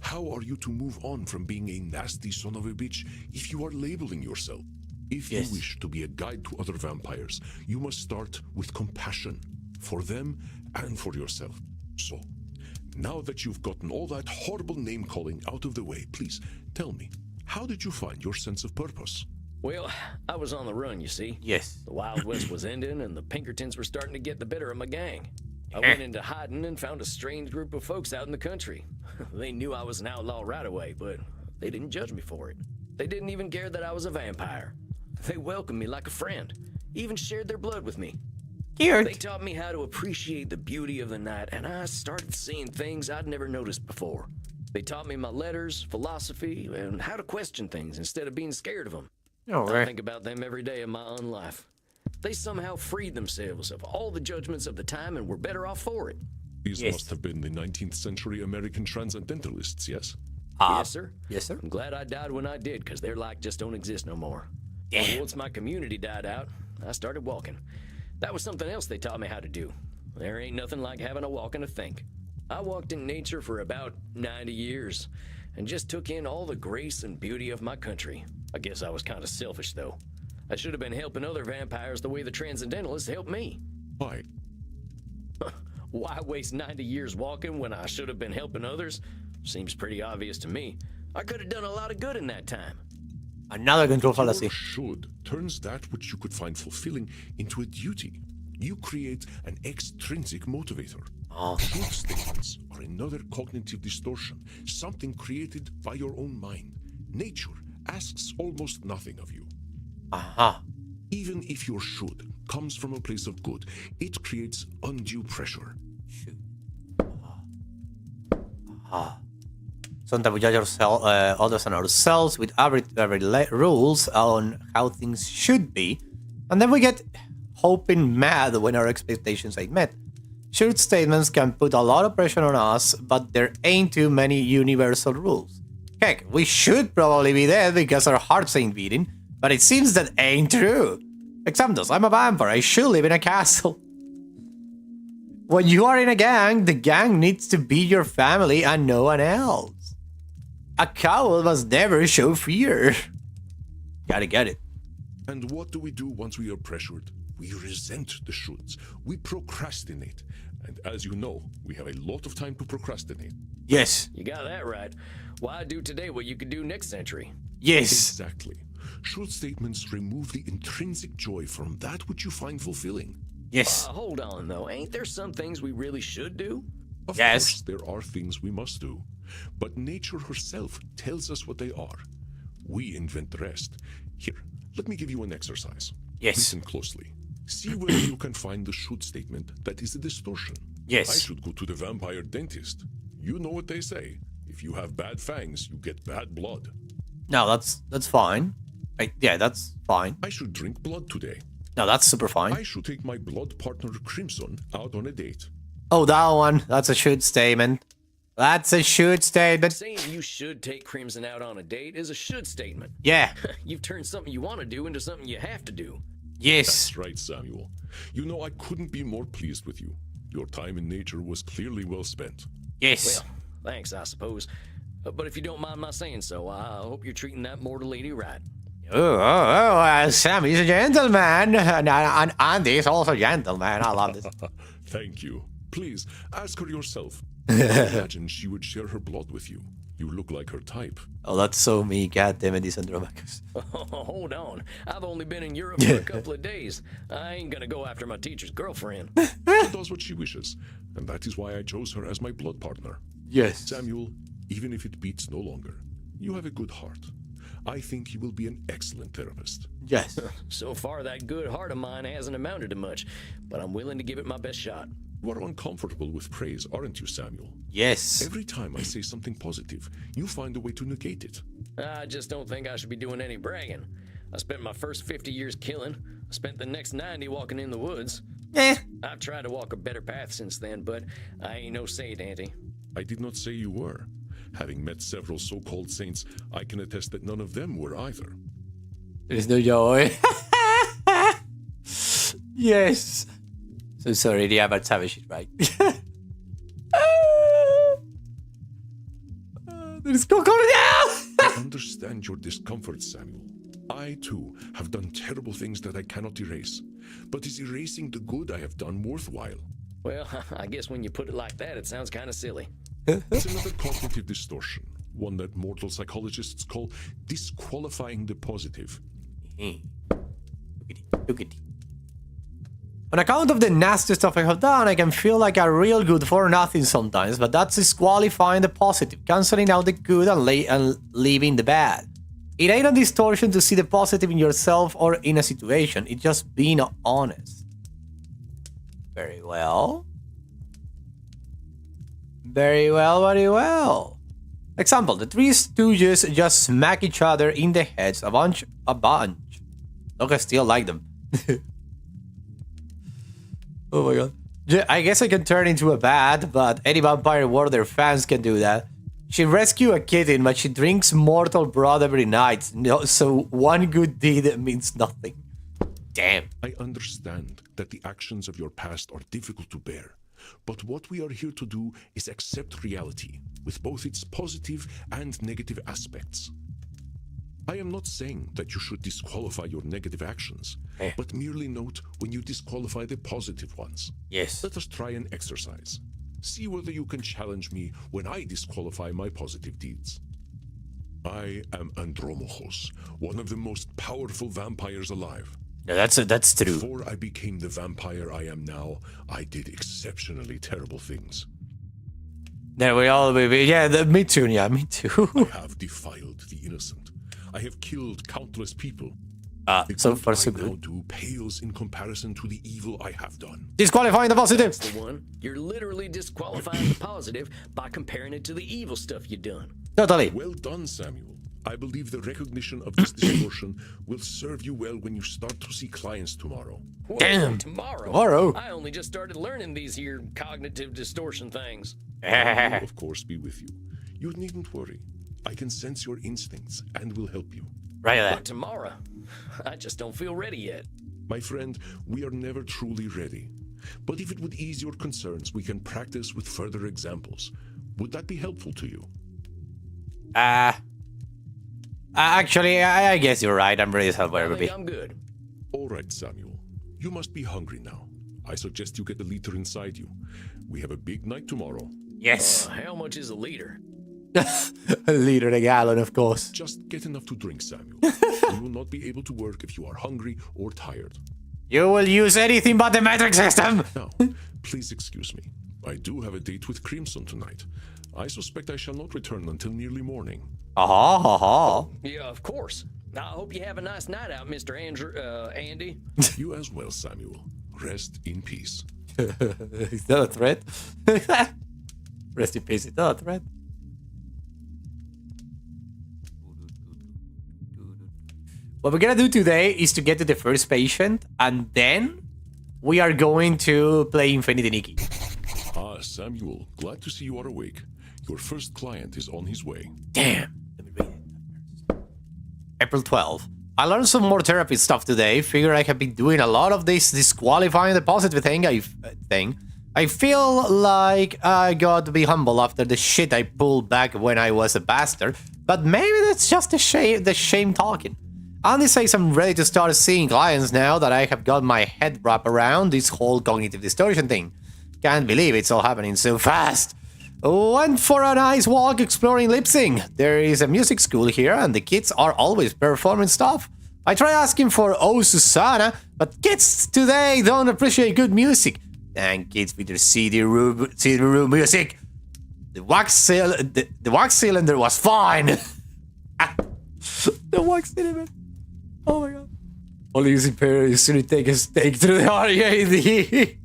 How are you to move on from being a nasty son of a bitch if you are labeling yourself? If Yes. you wish to be a guide to other vampires, you must start with compassion for them and for yourself. So, now that you've gotten all that horrible name-calling out of the way, please tell me, how did you find your sense of purpose? Well, I was on the run, you see. Yes. The Wild West was ending, and the Pinkertons were starting to get the better of my gang. I went into hiding and found a strange group of folks out in the country. They knew I was an outlaw right away, but they didn't judge me for it. They didn't even care that I was a vampire. They welcomed me like a friend, even shared their blood with me. They Cute. taught me how to appreciate the beauty of the night, and I started seeing things I'd never noticed before. They taught me my letters, philosophy, and how to question things instead of being scared of them. I Alright. think about them every day of my own life. They somehow freed themselves of all the judgments of the time and were better off for it. These Yes. must have been the 19th century American transcendentalists, yes? Yes, sir. Yes, sir. I'm glad I died when I did, because their like just don't exist no more. Damn. Once my community died out, I started walking. That was something else they taught me how to do. There ain't nothing like having a walk and a think. I walked in nature for about 90 years and just took in all the grace and beauty of my country. I guess I was kind of selfish, though. I should have been helping other vampires the way the Transcendentalists helped me. Why? Why waste 90 years walking when I should have been helping others? Seems pretty obvious to me. I could have done a lot of good in that time. Another control Your fallacy. should turns that which you could find fulfilling into a duty. You create an extrinsic motivator. Oh. Should statements are another cognitive distortion, something created by your own mind. Nature asks almost nothing of you. Aha. Even if your should comes from a place of good, it creates undue pressure. Sometimes we judge ourselves, others and ourselves with arbitrary rules on how things should be, and then we get hoping mad when our expectations ain't met. Should statements can put a lot of pressure on us, but there ain't too many universal rules. Heck, we should probably be dead because our hearts ain't beating, but it seems that ain't true. Examples, I'm a vampire, I should live in a castle. When you are in a gang, the gang needs to be your family and no one else. A coward must never show fear. Gotta get it. And what do we do once we are pressured? We resent the shoulds. We procrastinate. And as you know, we have a lot of time to procrastinate. Yes. You got that right. Why do today what you could do next century? Yes. Exactly. Should statements remove the intrinsic joy from that which you find fulfilling? Yes. Hold on, though. Ain't there some things we really should do? Of Yes. course, there are things we must do. But nature herself tells us what they are. We invent the rest. Here, let me give you an exercise. Yes. Listen closely. See where you can find the should statement that is a distortion. Yes. I should go to the vampire dentist. You know what they say. If you have bad fangs, you get bad blood. No, that's fine. Yeah, that's fine. I should drink blood today. No, that's super fine. I should take my blood partner Crimson out on a date. Oh, that one. That's a should statement. That's a should statement. Saying you should take Crimson out on a date is a should statement. Yeah. You've turned something you want to do into something you have to do. Yes. That's right, Samuel. You know, I couldn't be more pleased with you. Your time in nature was clearly well spent. Yes. Well, thanks, I suppose. But if you don't mind my saying so, I hope you're treating that mortal lady right. Sammy's a gentleman. And Andy's also a gentleman. I love this. Thank you. Please, ask her yourself. I imagine she would share her blood with you. You look like her type. Oh, that's so me. God damn it, this Andromachus. Hold on. I've only been in Europe for a couple of days. I ain't gonna go after my teacher's girlfriend. She does what she wishes, and that is why I chose her as my blood partner. Yes. Samuel, even if it beats no longer, you have a good heart. I think you will be an excellent therapist. Yes. So far, that good heart of mine hasn't amounted to much, but I'm willing to give it my best shot. You are uncomfortable with praise, aren't you, Samuel? Yes. Every time I say something positive, you find a way to negate it. I just don't think I should be doing any bragging. I spent my first 50 years killing. I spent the next 90 walking in the woods. I've tried to walk a better path since then, but I ain't no saint, Auntie. I did not say you were. Having met several so-called saints, I can attest that none of them were either. There's no joy. Yes. So sorry, the Abbot Savage is right. There's crocodile! I understand your discomfort, Samuel. I, too, have done terrible things that I cannot erase. But is erasing the good I have done worthwhile? Well, I guess when you put it like that, it sounds kind of silly. It's another cognitive distortion, one that mortal psychologists call disqualifying the positive. Look at it. On account of the nasty stuff I have done, I can feel like a real good for nothing sometimes, but that's disqualifying the positive, cancelling out the good and leaving the bad. It ain't a distortion to see the positive in yourself or in a situation, it's just being honest. Very well. Very well, very well. Example, the three stooges just smack each other in the heads a bunch. Look, I still like them. Oh my god. Yeah, I guess I can turn into a bat, but any Vampire Warrior fans can do that. She rescued a kitten, but she drinks mortal blood every night. No, so one good deed means nothing. Damn. I understand that the actions of your past are difficult to bear, but what we are here to do is accept reality, with both its positive and negative aspects. I am not saying that you should disqualify your negative actions, but merely note when you disqualify the positive ones. Yes. Let us try an exercise. See whether you can challenge me when I disqualify my positive deeds. I am Andromachus, one of the most powerful vampires alive. No, that's true. Before I became the vampire I am now, I did exceptionally terrible things. Then we all, yeah, me too, yeah, me too. I have defiled the innocent. I have killed countless people. So far so What I now good. do pales in comparison to the evil I have done. Disqualifying the positive. The one, you're literally disqualifying the positive by comparing it to the evil stuff you done. Totally. Well done, Samuel. I believe the recognition of this distortion will serve you well when you start to see clients tomorrow. Whoa, Damn. Tomorrow? I only just started learning these here cognitive distortion things. I will, of course, be with you. You needn't worry. I can sense your instincts and will help you. Right there. But tomorrow, I just don't feel ready yet. My friend, we are never truly ready. But if it would ease your concerns, we can practice with further examples. Would that be helpful to you? Actually, I guess you're right. I'm ready as hell for I think everybody. I'm good. All right, Samuel. You must be hungry now. I suggest you get the liter inside you. We have a big night tomorrow. Yes. How much is a liter? A liter a gallon, of course. Just get enough to drink, Samuel. You will not be able to work if you are hungry or tired. You will use anything but the metric system. Now, please excuse me. I do have a date with Crimson tonight. I suspect I shall not return until nearly morning. Aha. Yeah, of course. I hope you have a nice night out, Mr. Andy. You as well, Samuel. Rest in peace. Is that a threat? Rest in peace. Is that a threat? What we're gonna do today is to get to the first patient, and then we are going to play Infinity Nikki. Ah, Samuel, glad to see you are awake. Your first client is on his way. Damn. Let me read it. April 12th. I learned some more therapy stuff today. Figure I have been doing a lot of this disqualifying the positive thing. I feel like I got to be humble after the shit I pulled back when I was a bastard. But maybe that's just the shame talking. Andy says I'm ready to start seeing clients now that I have got my head wrapped around this whole cognitive distortion thing. Can't believe it's all happening so fast. Went for a nice walk exploring Leipzig. There is a music school here and the kids are always performing stuff. I try asking for Oh Susanna, but kids today don't appreciate good music. Dang kids with their CD room music. The wax cylinder was fine. The wax cylinder. Oh my god. Only using parents to take a stake through the RAD.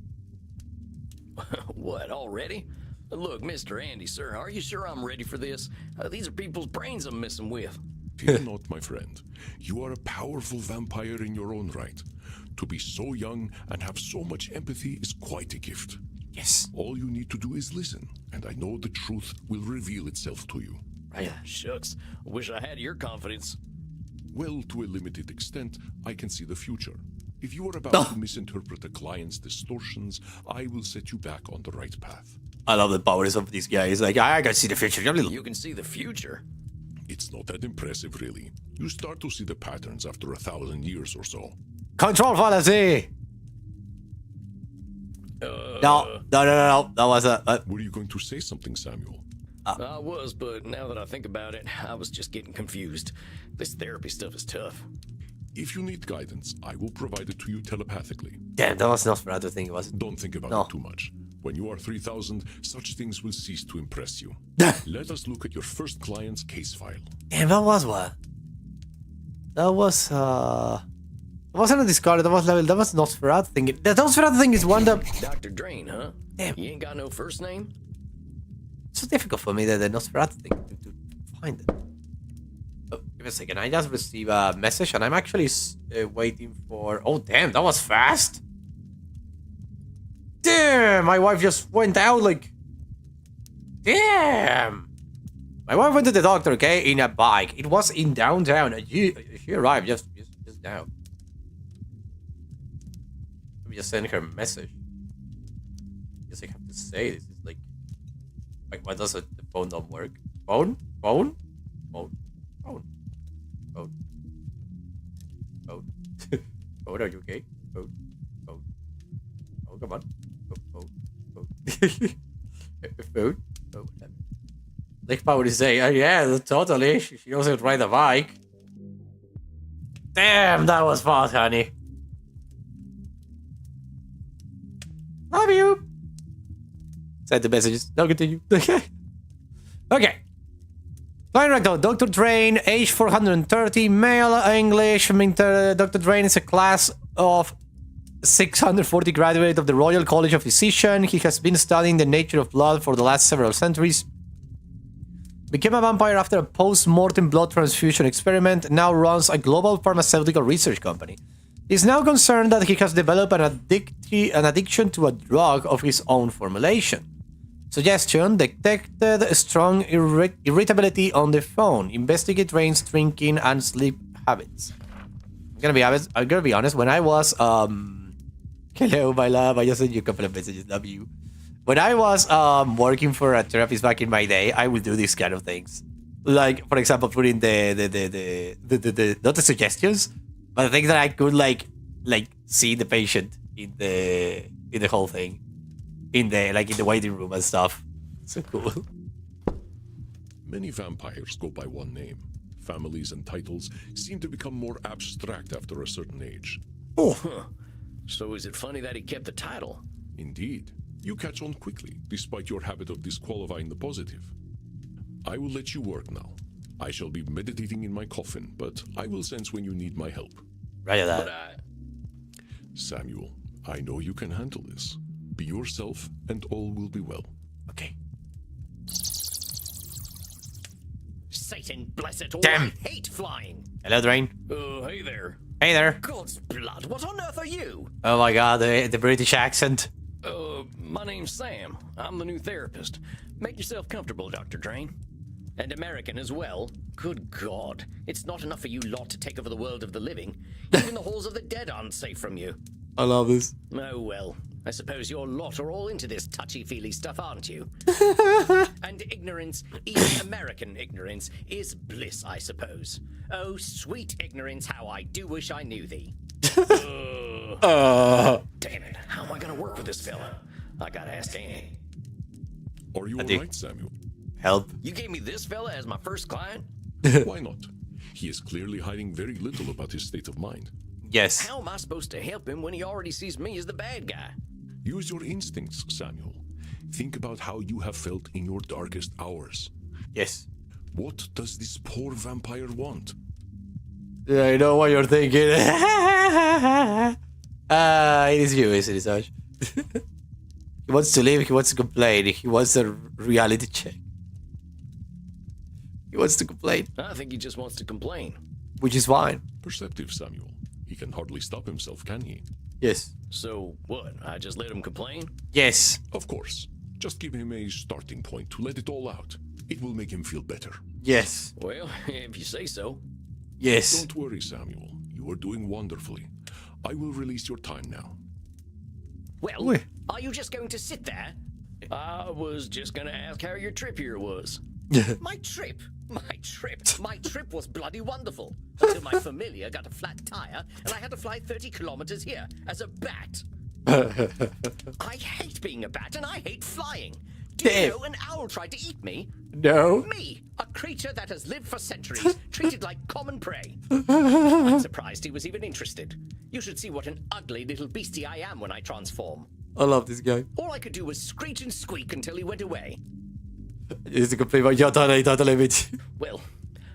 What, already? Look, Mr. Andy, sir, are you sure I'm ready for this? These are people's brains I'm messing with. Fear not, my friend. You are a powerful vampire in your own right. To be so young and have so much empathy is quite a gift. Yes. All you need to do is listen, and I know the truth will reveal itself to you. Right. Shucks, wish I had your confidence. Well, to a limited extent, I can see the future. If you are about to misinterpret a client's distortions, I will set you back on the right path. I love the powers of these guys. Like, I can see the future. You can see the future? It's not that impressive, really. You start to see the patterns after 1,000 years or so. Control fallacy! No. That was a... Were you going to say something, Samuel? I was, but now that I think about it, I was just getting confused. This therapy stuff is tough. If you need guidance, I will provide it to you telepathically. Damn, that was not for other thing, was it? Don't think about it too much. When you are 3,000, such things will cease to impress you. Let us look at your first client's case file. Damn, that was what? That was, it wasn't a discard, that was level, that was Nosferatu thing. The Nosferatu thing is one that... Dr. Drain, huh? Damn. You ain't got no first name? It's so difficult for me, the Nosferatu thing, to find it. Oh, give me a second, I just received a message and I'm actually waiting for... Oh, damn, that was fast! Damn, my wife just went out like... Damn! My wife went to the doctor, okay, in a bike. It was in downtown. She arrived just now. Let me just send her a message. I guess I have to say this. It's like... Wait, why does the phone not work? Phone? Phone? Phone? Phone? Phone? Phone? Phone, are you okay? Phone? Phone? Oh, come on. Phone? Phone? Oh, whatever. Like power to say, oh yeah, totally. She knows how to ride a bike. Damn, that was fast, honey. Love you. Send the messages. Now continue. Okay. Client record, Dr. Drain, age 430, male, English. Dr. Drain is a class of 640 graduate of the Royal College of Physicians. He has been studying the nature of blood for the last several centuries. Became a vampire after a post-mortem blood transfusion experiment, now runs a global pharmaceutical research company. He's now concerned that he has developed an addiction to a drug of his own formulation. Suggestion: detected strong irritability on the phone. Investigate Drain's drinking and sleep habits. I'm gonna be honest. When I was hello, my love. I just sent you a couple of messages. Love you. When I was working for a therapist back in my day, I would do these kind of things. Like, for example, putting the not the suggestions, but the things that I could like see the patient in the whole thing, in the waiting room and stuff. So cool. Many vampires go by one name. Families and titles seem to become more abstract after a certain age. Oh. Huh. So is it funny that he kept the title? Indeed. You catch on quickly, despite your habit of disqualifying the positive. I will let you work now. I shall be meditating in my coffin, but I will sense when you need my help. Right at that. Samuel, I know you can handle this. Be yourself, and all will be well. Okay. Satan bless it all. Damn. I hate flying. Hello, Drain. Hey there. Hey there. God's blood, what on earth are you? Oh my god, the British accent. My name's Sam. I'm the new therapist. Make yourself comfortable, Dr. Drain. And American as well. Good God. It's not enough for you lot to take over the world of the living. Even the halls of the dead aren't safe from you. I love this. Oh, well. I suppose your lot are all into this touchy-feely stuff, aren't you? And ignorance, even American ignorance, is bliss, I suppose. Oh, sweet ignorance, how I do wish I knew thee. Damn it. How am I going to work with this fella? I gotta ask Annie. Are you I do. alright, Samuel? Help. You gave me this fella as my first client? Why not? He is clearly hiding very little about his state of mind. Yes. How am I supposed to help him when he already sees me as the bad guy? Use your instincts, Samuel. Think about how you have felt in your darkest hours. Yes. What does this poor vampire want? Yeah, I know what you're thinking. It is you, isn't it, Saj? He wants to leave, he wants to complain, he wants a reality check. He wants to complain, I think he just wants to complain. which is fine. Perceptive, Samuel. He can hardly stop himself, can he? Yes. So what? I just let him complain? Yes. Of course. Just give him a starting point to let it all out. It will make him feel better. Yes. Well, if you say so. Yes. Don't worry, Samuel. You are doing wonderfully. I will release your time now. Well, Wait. are you just going to sit there? I was just gonna ask how your trip here was. My trip? My trip was bloody wonderful. Until my familiar got a flat tire and I had to fly 30 kilometers here as a bat. I hate being a bat and I hate flying. Do you Damn. know an owl tried to eat me? No. Me, a creature that has lived for centuries, treated like common prey. I'm surprised he was even interested. You should see what an ugly little beastie I am when I transform. I love this guy. All I could do was screech and squeak until he went away. It's a complete jag tar dig, tar limit. Well,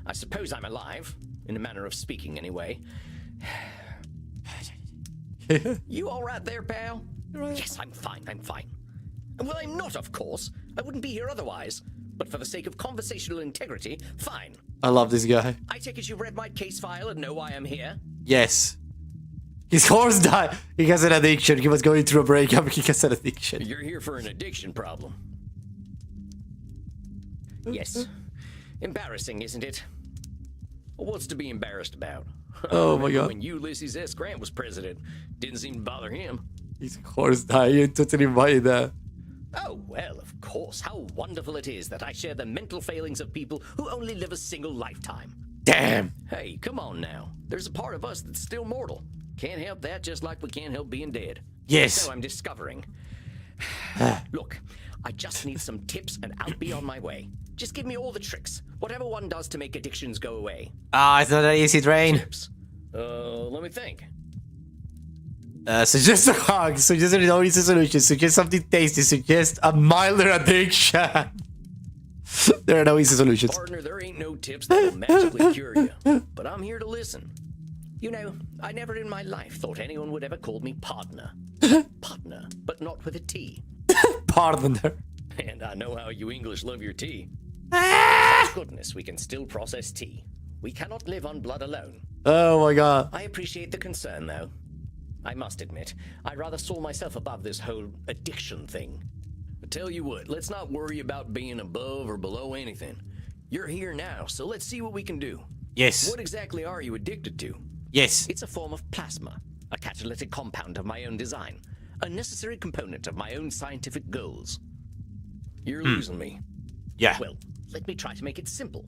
I suppose I'm alive, in a manner of speaking anyway. You all right there, pal? Yes, I'm fine. Well, I'm not, of course. I wouldn't be here otherwise. But for the sake of conversational integrity, fine. I love this guy. I take it you read my case file and know why I'm here? Yes. His horse died. He has an addiction. He was going through a breakup. He has an addiction. You're here for an addiction problem. Yes. Embarrassing, isn't it? What's to be embarrassed about? Oh my god. When Ulysses S. Grant was president, didn't seem to bother him. His horse died. You totally invited that. Oh, well, of course. How wonderful it is that I share the mental failings of people who only live a single lifetime. Damn. Hey, come on now. There's a part of us that's still mortal. Can't help that, just like we can't help being dead. Yes. So I'm discovering. Look, I just need some tips and I'll be on my way. Just give me all the tricks. Whatever one does to make addictions go away. It's not an easy train. Tips. Let me think. Suggest a hug. Suggest an easy solution. Suggest something tasty. Suggest a milder addiction. There are no easy solutions. Partner, there ain't no tips that'll magically cure you. But I'm here to listen. You know, I never in my life thought anyone would ever call me partner. Partner, but not with a T. Partner. And I know how you English love your tea. Thank goodness we can still process tea. We cannot live on blood alone. Oh my god. I appreciate the concern, though. I must admit, I rather saw myself above this whole addiction thing. I tell you what, let's not worry about being above or below anything. You're here now, so let's see what we can do. Yes. What exactly are you addicted to? Yes. It's a form of plasma, a catalytic compound of my own design, a necessary component of my own scientific goals. You're losing me. Yeah. Well, let me try to make it simple.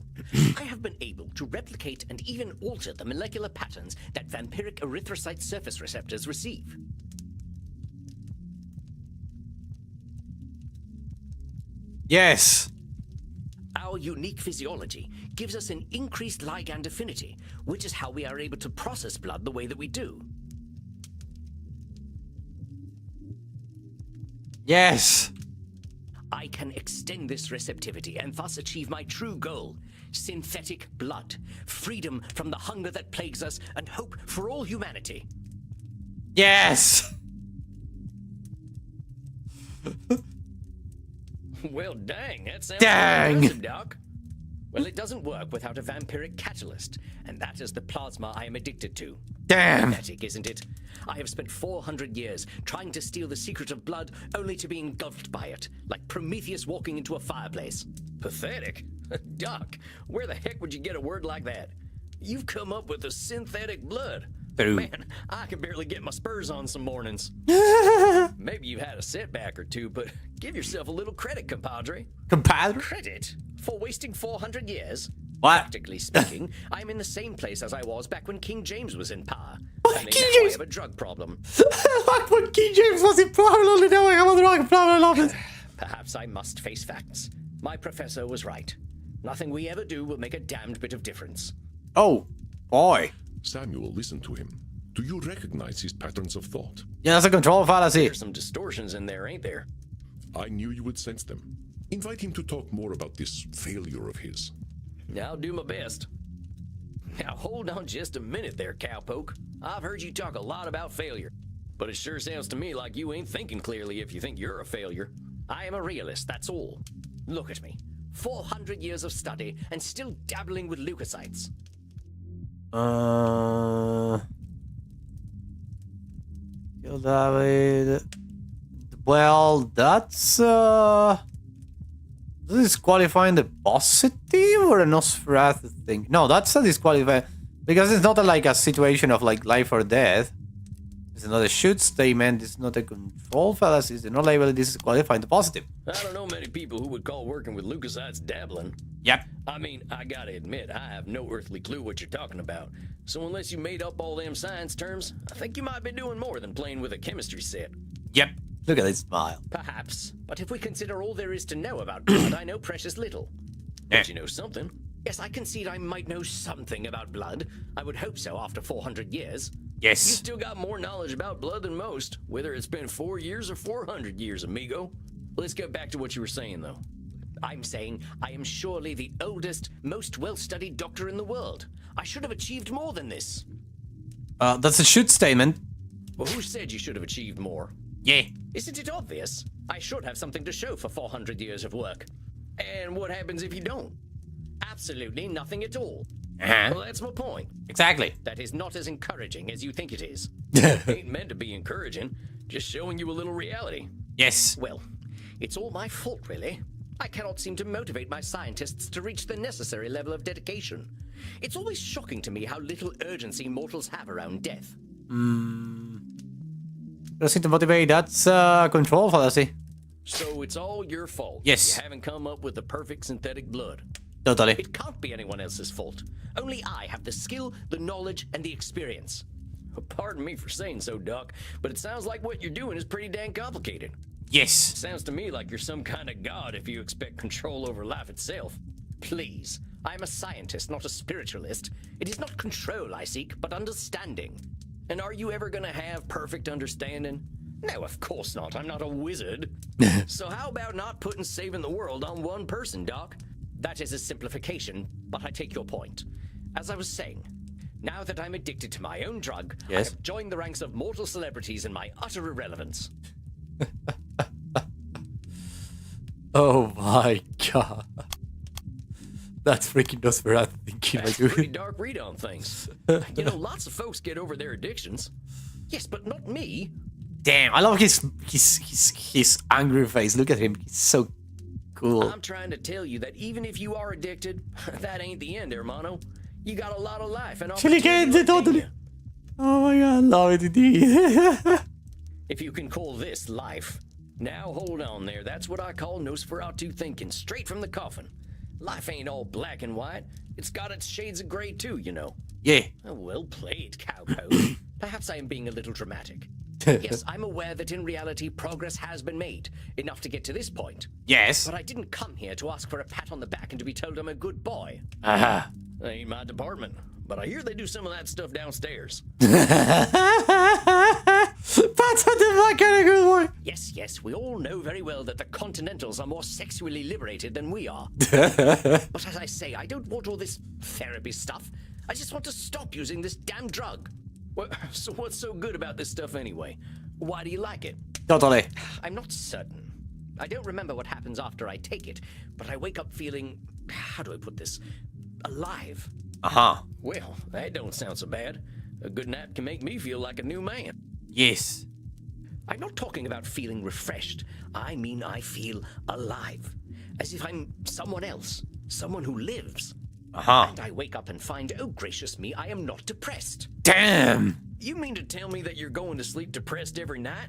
I have been able to replicate and even alter the molecular patterns that vampiric erythrocyte surface receptors receive. Yes. Our unique physiology gives us an increased ligand affinity, which is how we are able to process blood the way that we do. Yes. I can extend this receptivity and thus achieve my true goal: synthetic blood, freedom from the hunger that plagues us, and hope for all humanity. Yes. Well, dang, that sounds Dang. impressive, Doc. Well, it doesn't work without a vampiric catalyst, and that is the plasma I am addicted to. Damn. Pathetic, isn't it? I have spent 400 years trying to steal the secret of blood, only to be engulfed by it, like Prometheus walking into a fireplace. Pathetic? Doc, where the heck would you get a word like that? You've come up with a synthetic blood. True. Man, I can barely get my spurs on some mornings. Maybe you've had a setback or two, but give yourself a little credit, compadre. Compadre? Credit? For wasting 400 years? What? Practically speaking, I'm in the same place as I was back when King James was in power. What, Only King now I James? have a drug problem. Like when King James was in power, only now I have a drug problem. I love it. Perhaps I must face facts. My professor was right. Nothing we ever do will make a damned bit of difference. Oh, boy. Samuel, listen to him. Do you recognize his patterns of thought? Yeah, that's a control fallacy. There's some distortions in there, ain't there? I knew you would sense them. Invite him to talk more about this failure of his. I'll do my best. Now hold on just a minute there, cowpoke. I've heard you talk a lot about failure, but it sure sounds to me like you ain't thinking clearly if you think you're a failure. I am a realist, that's all. Look at me. 400 years of study and still dabbling with leukocytes. Kill David. Well, that's this is qualifying the positive or a Nosferatu thing? No, that's a disqualifying because it's not like a situation of like life or death. It's not a shoot statement. It's not a control fallacy. It's not label. This is qualifying the positive. I don't know many people who would call working with leukocytes dabbling. Yep. I mean, I gotta admit, I have no earthly clue what you're talking about. So unless you made up all them science terms, I think you might be doing more than playing with a chemistry set. Yep. Look at this smile. Perhaps, but if we consider all there is to know about blood, I know precious little. But you know something? Yes, I concede I might know something about blood. I would hope so after 400 years. Yes. You still got more knowledge about blood than most, whether it's been 4 years or 400 years, amigo. Let's get back to what you were saying, though. I'm saying I am surely the oldest, most well-studied doctor in the world. I should have achieved more than this. That's a shoot statement. Well, who said you should have achieved more? Yeah. Isn't it obvious? I should have something to show for 400 years of work. And what happens if you don't? Absolutely nothing at all. Well, that's my point. Exactly. That is not as encouraging as you think it is. Ain't meant to be encouraging, just showing you a little reality. Yes. Well, it's all my fault, really. I cannot seem to motivate my scientists to reach the necessary level of dedication. It's always shocking to me how little urgency mortals have around death. Doesn't to motivate. That's control fallacy. So it's all your fault. Yes. You haven't come up with the perfect synthetic blood. Totally. It can't be anyone else's fault. Only I have the skill, the knowledge, and the experience. Pardon me for saying so, Doc, but it sounds like what you're doing is pretty dang complicated. Yes. Sounds to me like you're some kind of god if you expect control over life itself. Please, I am a scientist, not a spiritualist. It is not control I seek, but understanding. And are you ever gonna have perfect understanding? No, of course not. I'm not a wizard. So how about not putting saving the world on one person, Doc? That is a simplification, but I take your point. As I was saying, now that I'm addicted to my own drug, yes. I have joined the ranks of mortal celebrities in my utter irrelevance. Oh my god. That's freaking Nosferatu thinking. That's Like, a pretty dark read on things. You know, lots of folks get over their addictions. Yes, but not me. damn, I love his angry face. Look at him. He's so cool. I'm trying to tell you that even if you are addicted, that ain't the end, hermano. You got a lot of life and opportunity left in you. Oh my god, love it indeed. If you can call this life. Now hold on there. That's what I call Nosferatu thinking, straight from the coffin. Life ain't all black and white. It's got its shades of gray too, you know. Yeah. Oh, well played, cowpoke. Perhaps I am being a little dramatic. Yes, I'm aware that in reality progress has been made, enough to get to this point. Yes. But I didn't come here to ask for a pat on the back and to be told I'm a good boy. Aha. That ain't my department, but I hear they do some of that stuff downstairs. That's a kind of good boy. Yes, we all know very well that the Continentals are more sexually liberated than we are. But as I say, I don't want all this therapy stuff. I just want to stop using this damn drug. So what's so good about this stuff anyway? Why do you like it? Totally. I'm not certain. I don't remember what happens after I take it, but I wake up feeling, how do I put this, alive. Uh-huh. Well, that don't sound so bad. A good nap can make me feel like a new man. Yes. I'm not talking about feeling refreshed. I mean I feel alive. As if I'm someone else. Someone who lives. Uh-huh. And I wake up and find, oh gracious me, I am not depressed. Damn. You mean to tell me that you're going to sleep depressed every night?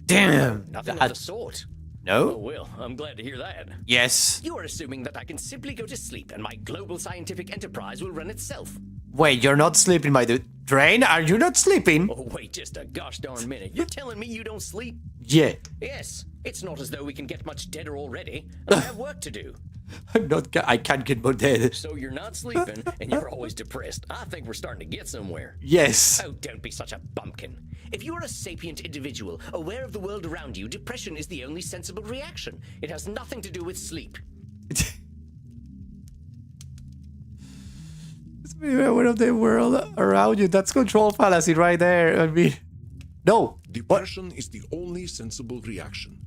Damn. Nothing of the sort. No? Oh well, I'm glad to hear that. Yes. You are assuming that I can simply go to sleep and my global scientific enterprise will run itself. Wait, you're not sleeping by the train? Are you not sleeping? Oh wait just a gosh darn minute. You're telling me you don't sleep? Yeah. Yes, It's not as though we can get much deader already, and I have work to do. I can't get more dead. So you're not sleeping, and you're always depressed. I think we're starting to get somewhere. Yes. Oh, don't be such a bumpkin. If you are a sapient individual, aware of the world around you, depression is the only sensible reaction. It has nothing to do with sleep. Be aware of the world around you. That's control fallacy right there. I mean, no. Depression is the only sensible reaction.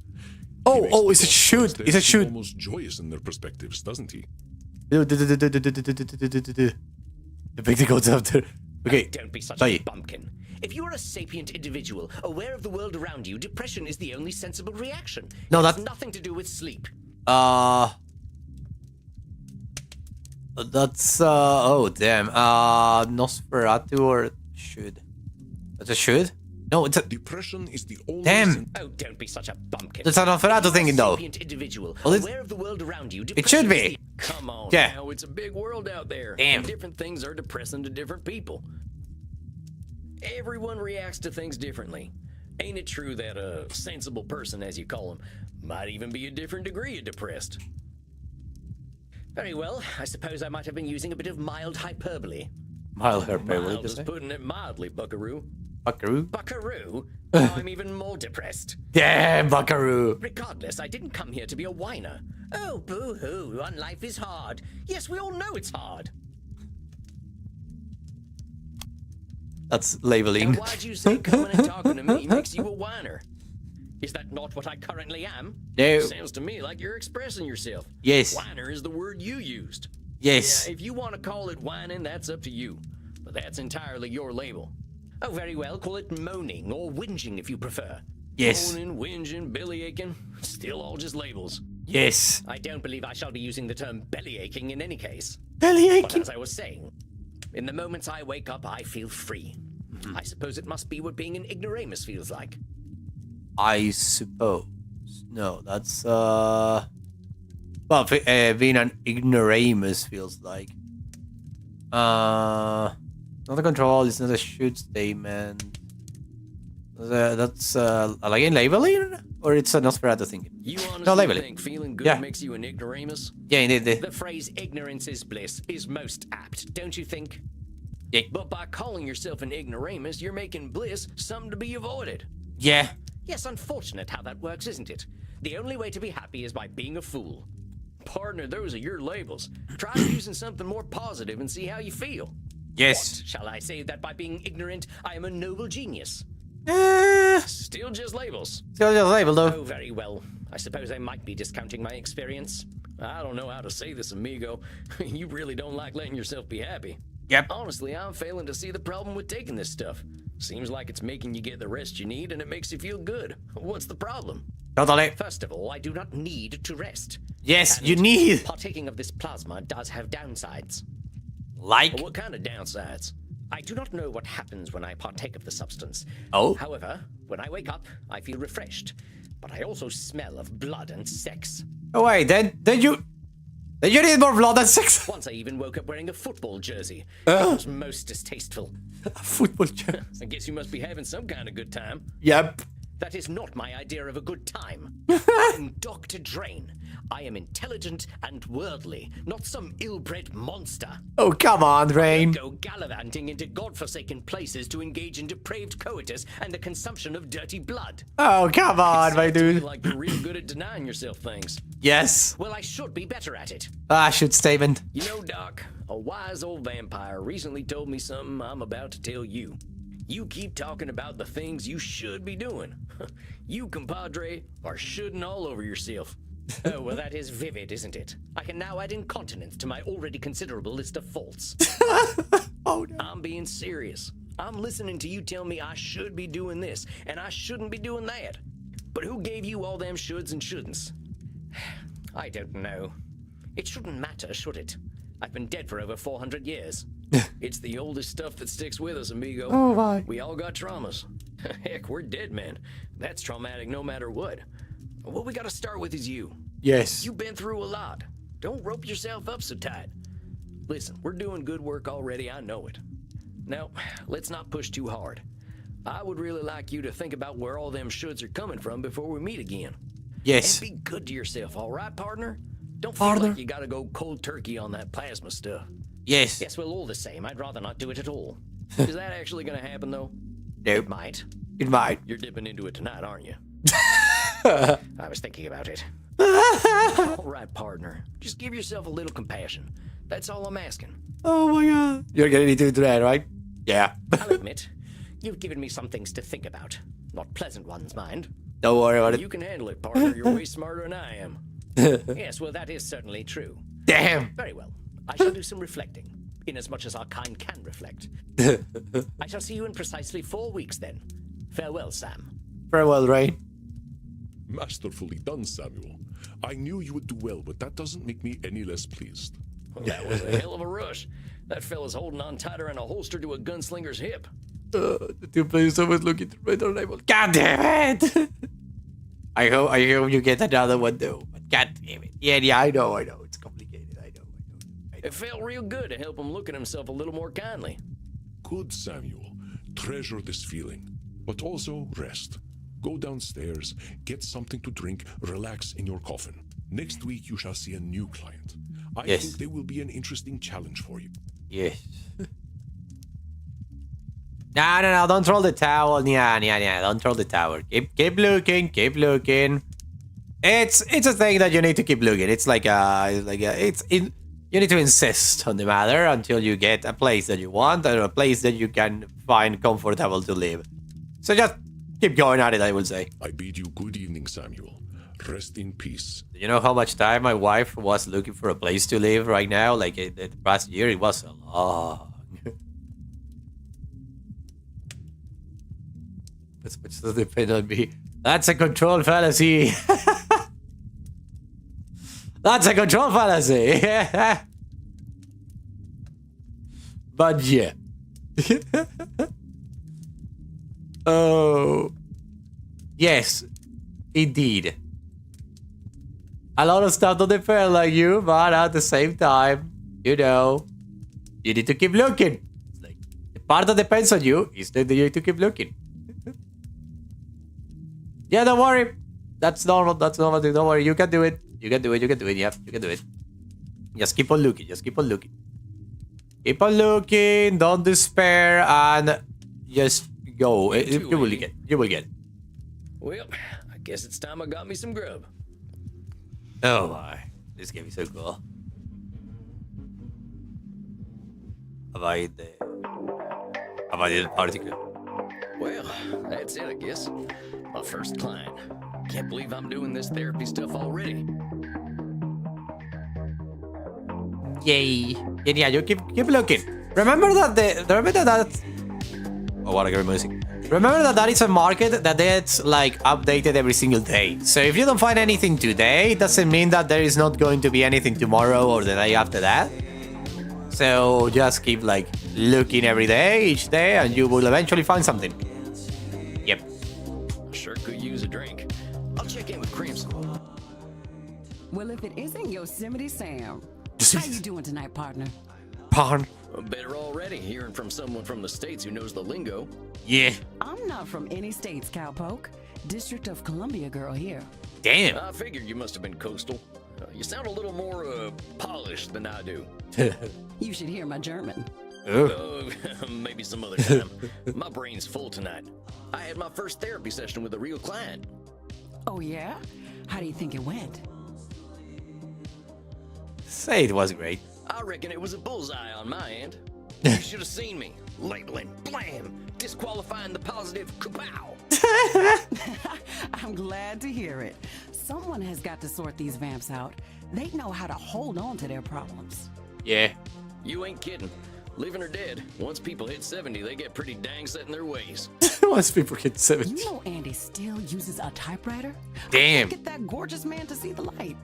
Oh, it's a shoot. It's a shoot. Almost joyous in their perspectives, doesn't he? The picture goes after. Okay. Don't be such a bumpkin. If you are a sapient individual, aware of the world around you, depression is the only sensible reaction. No, it that's has nothing to do with sleep. That's oh damn. Nosferatu or should? That's a should? No, it's a depression is the only. Damn. Oh, don't be such a bumpkin. It's a Nosferatu thing though. Individual, well, aware of the world around you, it should be. Come on, yeah. now it's a big world out there. Damn. And different things are depressing to different people. Everyone reacts to things differently. Ain't it true that a sensible person, as you call him, might even be a different degree of depressed? Very well, I suppose I might have been using a bit of mild hyperbole. Mild hyperbole, Mild is putting it mildly, buckaroo. Buckaroo? Buckaroo? Now I'm even more depressed. Damn, buckaroo. Regardless, I didn't come here to be a whiner. Oh, boo-hoo, on life is hard. Yes, we all know it's hard. That's labeling. Now why'd you say coming and talking to me makes you a whiner? Is that not what I currently am? No. Sounds to me like you're expressing yourself. Yes. Whiner is the word you used. Yes. Yeah, if you want to call it whining, that's up to you. But that's entirely your label. Oh, very well, call it moaning or whinging if you prefer. Yes. Moaning, whinging, belly aching, still all just labels. Yes. I don't believe I shall be using the term belly aching in any case. Belly aching? But as I was saying, in the moments I wake up, I feel free. Mm-hmm. I suppose it must be what being an ignoramus feels like. I suppose. No, that's well, being an ignoramus feels like. Not a control. It's not a shoot statement. That's again labeling, or it's a Nosferatu thing. You honestly labeling. think feeling good makes you an ignoramus? Yeah, indeed. The phrase "ignorance is bliss" is most apt, don't you think? Yeah. But by calling yourself an ignoramus, you're making bliss something to be avoided. Yeah. Yes, unfortunate how that works, isn't it? The only way to be happy is by being a fool. Partner, those are your labels. Try using something more positive and see how you feel. Yes. What, shall I say that by being ignorant, I am a noble genius? Still just labels. Still just label, though. Oh, very well. I suppose I might be discounting my experience. I don't know how to say this, amigo. You really don't like letting yourself be happy. Yep. Honestly, I'm failing to see the problem with taking this stuff. Seems like it's making you get the rest you need and it makes you feel good. What's the problem? Totally. First of all, I do not need to rest. Yes, And you need. Partaking of this plasma does have downsides. Like? What kind of downsides? I do not know what happens when I partake of the substance. Oh? However, when I wake up, I feel refreshed. But I also smell of blood and sex. Oh wait, then you need more blood than sex. Once I even woke up wearing a football jersey. It was most distasteful. A football jersey. I guess you must be having some kind of good time. Yep. That is not my idea of a good time. I'm Dr. Drain. I am intelligent and worldly, not some ill-bred monster. Oh, come on, Rain. Go gallivanting into godforsaken places to engage in depraved coitus and the consumption of dirty blood. Oh, come on, my Sounds to me dude. like you're real good at denying yourself things. Yes. Well, I should be better at it. Should statement. You know, Doc, a wise old vampire recently told me something I'm about to tell you. You keep talking about the things you should be doing. You, compadre, are shoulding all over yourself. Oh, well, that is vivid, isn't it? I can now add incontinence to my already considerable list of faults. Oh, no. I'm being serious. I'm listening to you tell me I should be doing this, and I shouldn't be doing that. But who gave you all them shoulds and shouldn'ts? I don't know. It shouldn't matter, should it? I've been dead for over 400 years. It's the oldest stuff that sticks with us, amigo. Oh, my. We all got traumas. Heck, we're dead men. That's traumatic no matter what. What we gotta start with is you. Yes. You've been through a lot. Don't rope yourself up so tight. Listen, we're doing good work already, I know it. Now, let's not push too hard. I would really like you to think about where all them shoulds are coming from before we meet again. Yes. And be good to yourself, all right, partner? Don't feel Partner. like you gotta go cold turkey on that plasma stuff. Yes. Yes, well, all the same, I'd rather not do it at all. Is that actually gonna happen, though? Nope. It might. It might. You're dipping into it tonight, aren't you? I was thinking about it. All right, partner. Just give yourself a little compassion. That's all I'm asking. Oh my god. You're getting into that, right? Yeah. I'll admit, you've given me some things to think about. Not pleasant ones, mind. Don't worry about it. You can handle it, partner. You're way smarter than I am. Yes, well, that is certainly true. Damn. Very well. I shall do some reflecting, inasmuch as our kind can reflect. I shall see you in precisely 4 weeks, then. Farewell, Sam. Farewell, Rain. Masterfully done, Samuel. I knew you would do well, but that doesn't make me any less pleased. Well, that was a hell of a rush. That fella's holding on tighter than a holster to a gunslinger's hip. The two players always looking to red or label. God damn it! I hope you get another one though. But god damn it. Yeah, I know. It's complicated. I know. It felt real good to help him look at himself a little more kindly. Good, Samuel. Treasure this feeling. But also rest. Go downstairs, get something to drink, relax in your coffin. Next week you shall see a new client. I Yes. think they will be an interesting challenge for you. Yes. No, don't throw the towel. Yeah, don't throw the towel. Keep looking. It's a thing that you need to keep looking. It's you need to insist on the matter until you get a place that you want and a place that you can find comfortable to live. So just keep going at it, I would say. I bid you good evening, Samuel. Rest in peace. Do you know how much time my wife was looking for a place to live right now? Like the past year, it was a long. But still depend on me. That's a control fallacy. That's a control fallacy. But yeah. Oh. Yes. Indeed. A lot of stuff don't depend like you, but at the same time, you know, you need to keep looking. It's like the part that depends on you is that you need to keep looking. Yeah, don't worry. That's normal. Don't worry. You can do it. Yep, you can do it. Just keep on looking. Keep on looking. Don't despair and just go. You will get. Well, I guess it's time I got me some grub. Oh my. This game is so cool. Have I in the particle? Well, that's it, I guess. My first client. Can't believe I'm doing this therapy stuff already. Yay. Yeah, you keep looking. Remember that oh, what a great music. Remember that is a market that gets like updated every single day. So if you don't find anything today, it doesn't mean that there is not going to be anything tomorrow or the day after that. So just keep like looking every day, each day, and you will eventually find something. Yep. Sure could use a drink. I'll check in with Crimson. Well, if it isn't Yosemite Sam, Yosemite- how you doing tonight, partner? Pardon? Better already, hearing from someone from the States who knows the lingo. Yeah. I'm not from any states, cowpoke. District of Columbia girl here. Damn. I figured you must have been coastal. You sound a little more polished than I do. You should hear my German. Oh. Maybe some other time. My brain's full tonight. I had my first therapy session with a real client. Oh, yeah? How do you think it went? Say it was great. I reckon it was a bullseye on my end. You should have seen me. Labeling, blam, disqualifying the positive, kapow. I'm glad to hear it. Someone has got to sort these vamps out. They know how to hold on to their problems. Yeah. You ain't kidding. Living or dead, once people hit 70, they get pretty dang set in their ways. Once people hit 70. You know Andy still uses a typewriter? Damn. Get that gorgeous man to see the light.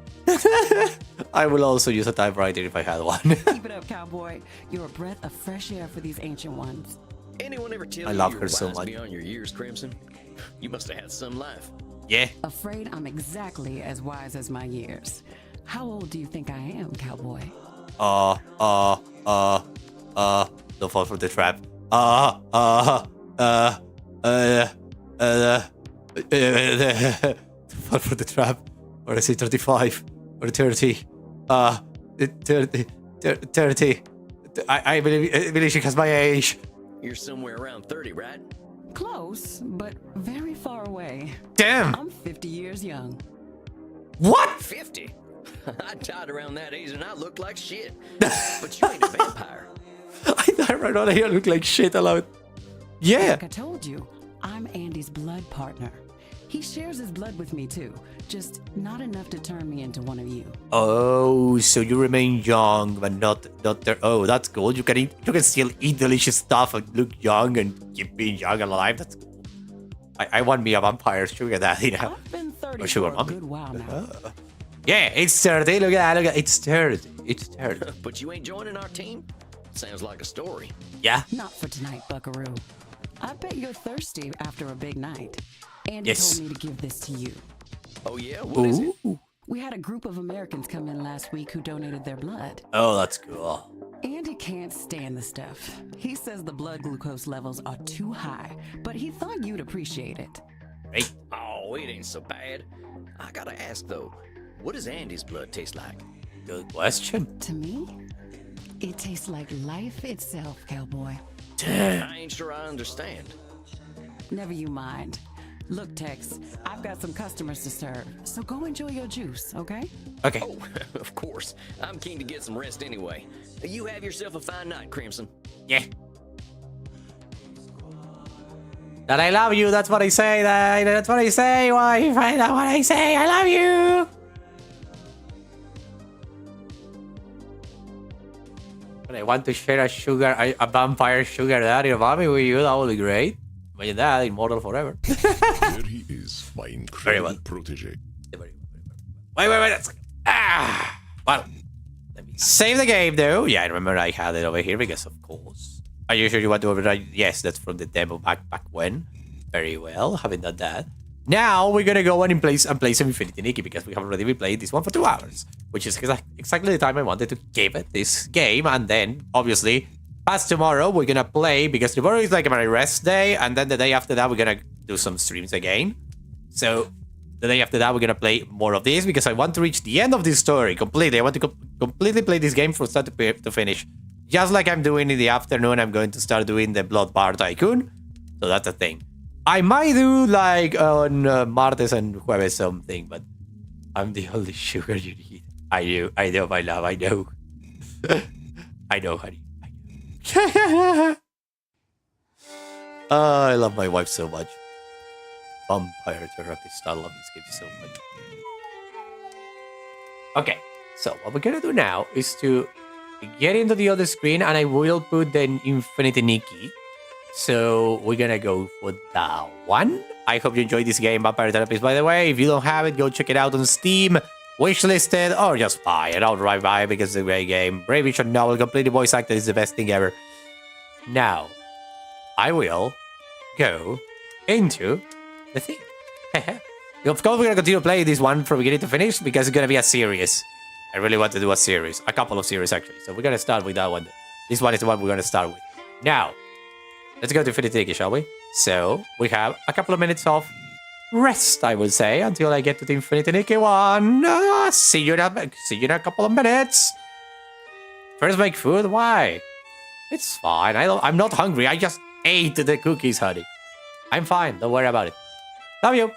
I will also use a typewriter if I had one. Keep it up, cowboy. You're a breath of fresh air for these ancient ones. Anyone ever tell I you love you're her so wise much. beyond your years, Crimson? You must have had some life. Yeah. Afraid I'm exactly as wise as my years. How old do you think I am, cowboy? Don't fall for the trap. fall for the trap. Or is it 35? Or 30? 30. I believe she has my age. You're somewhere around 30, right? Close, but very far away. Damn! I'm 50 years young. What? 50? I died around that age and I looked like shit. But you ain't a vampire. I died right on here, look like shit aloud. Yeah! Like I told you, I'm Andy's blood partner. He shares his blood with me too, just not enough to turn me into one of you. Oh, so you remain young, but not there. Oh, that's cool. You can still eat delicious stuff and look young and keep being young and alive. That's cool. I want me a vampire sugar daddy now. I've been 30 Or sugar for a mommy. good while now. Yeah, it's 30. Look at that. It's 30. It's 30. But you ain't joining our team? Sounds like a story. Yeah. Not for tonight, buckaroo. I bet you're thirsty after a big night. Andy Yes. told me to give this to you. Oh yeah? What is it? Ooh. We had a group of Americans come in last week who donated their blood. Oh, that's cool. Andy can't stand the stuff. He says the blood glucose levels are too high, but he thought you'd appreciate it. Great. Oh, it ain't so bad. I gotta ask though, what does Andy's blood taste like? Good question. To me, it tastes like life itself, cowboy. I ain't sure I understand. Never you mind. Look, Tex, I've got some customers to serve, so go enjoy your juice, okay? Okay. Oh, of course. I'm keen to get some rest anyway. You have yourself a fine night, Crimson. Yeah. That I love you. That's what I say. That's what I say, wife. That's what I say. I love you. But I want to share a vampire sugar daddy mommy with you. That would be great. Imagine that, immortal forever. There he is, my incredible well. protege. Wait. That's well, let me save the game though. Yeah, I remember I had it over here because of course. Are you sure you want to override? Yes, that's from the demo back when. Very well, haven't done that. Now we're gonna go and play some Infinity Nikki because we have already been playing this one for 2 hours, which is exactly the time I wanted to give it this game. And then obviously, past tomorrow we're gonna play because tomorrow is like my rest day, and then the day after that we're gonna do some streams again. So the day after that we're gonna play more of this because I want to reach the end of this story completely. I want to completely play this game from start to finish. Just like I'm doing in the afternoon, I'm going to start doing the Blood Bar Tycoon. So that's the thing. I might do like on Martes and Jueves something, but I'm the only sugar you need. I know, my love, I know. I know, honey. I know. I love my wife so much. Vampire therapist, I love this game so much. Okay, so what we're gonna do now is to get into the other screen, and I will put the Infinity Nikki. So we're gonna go for that one. I hope you enjoyed this game, Vampire Therapist. By the way, if you don't have it, go check it out on Steam, wishlisted, or just buy it outright buy it because it's a great game. Brave Visual novel, completely voice acted, is the best thing ever. Now, I will go into the thing. Of course, we're gonna continue playing this one from beginning to finish because it's gonna be a series. I really want to do a series, a couple of series actually. So we're gonna start with that one. This one is the one we're gonna start with. Now, let's go to Infinity Nikki, shall we? So we have a couple of minutes of rest, I would say, until I get to the Infinity Nikki one. See you in a couple of minutes. First, make food. Why? It's fine. I'm not hungry. I just ate the cookies, honey. I'm fine. Don't worry about it. Love you.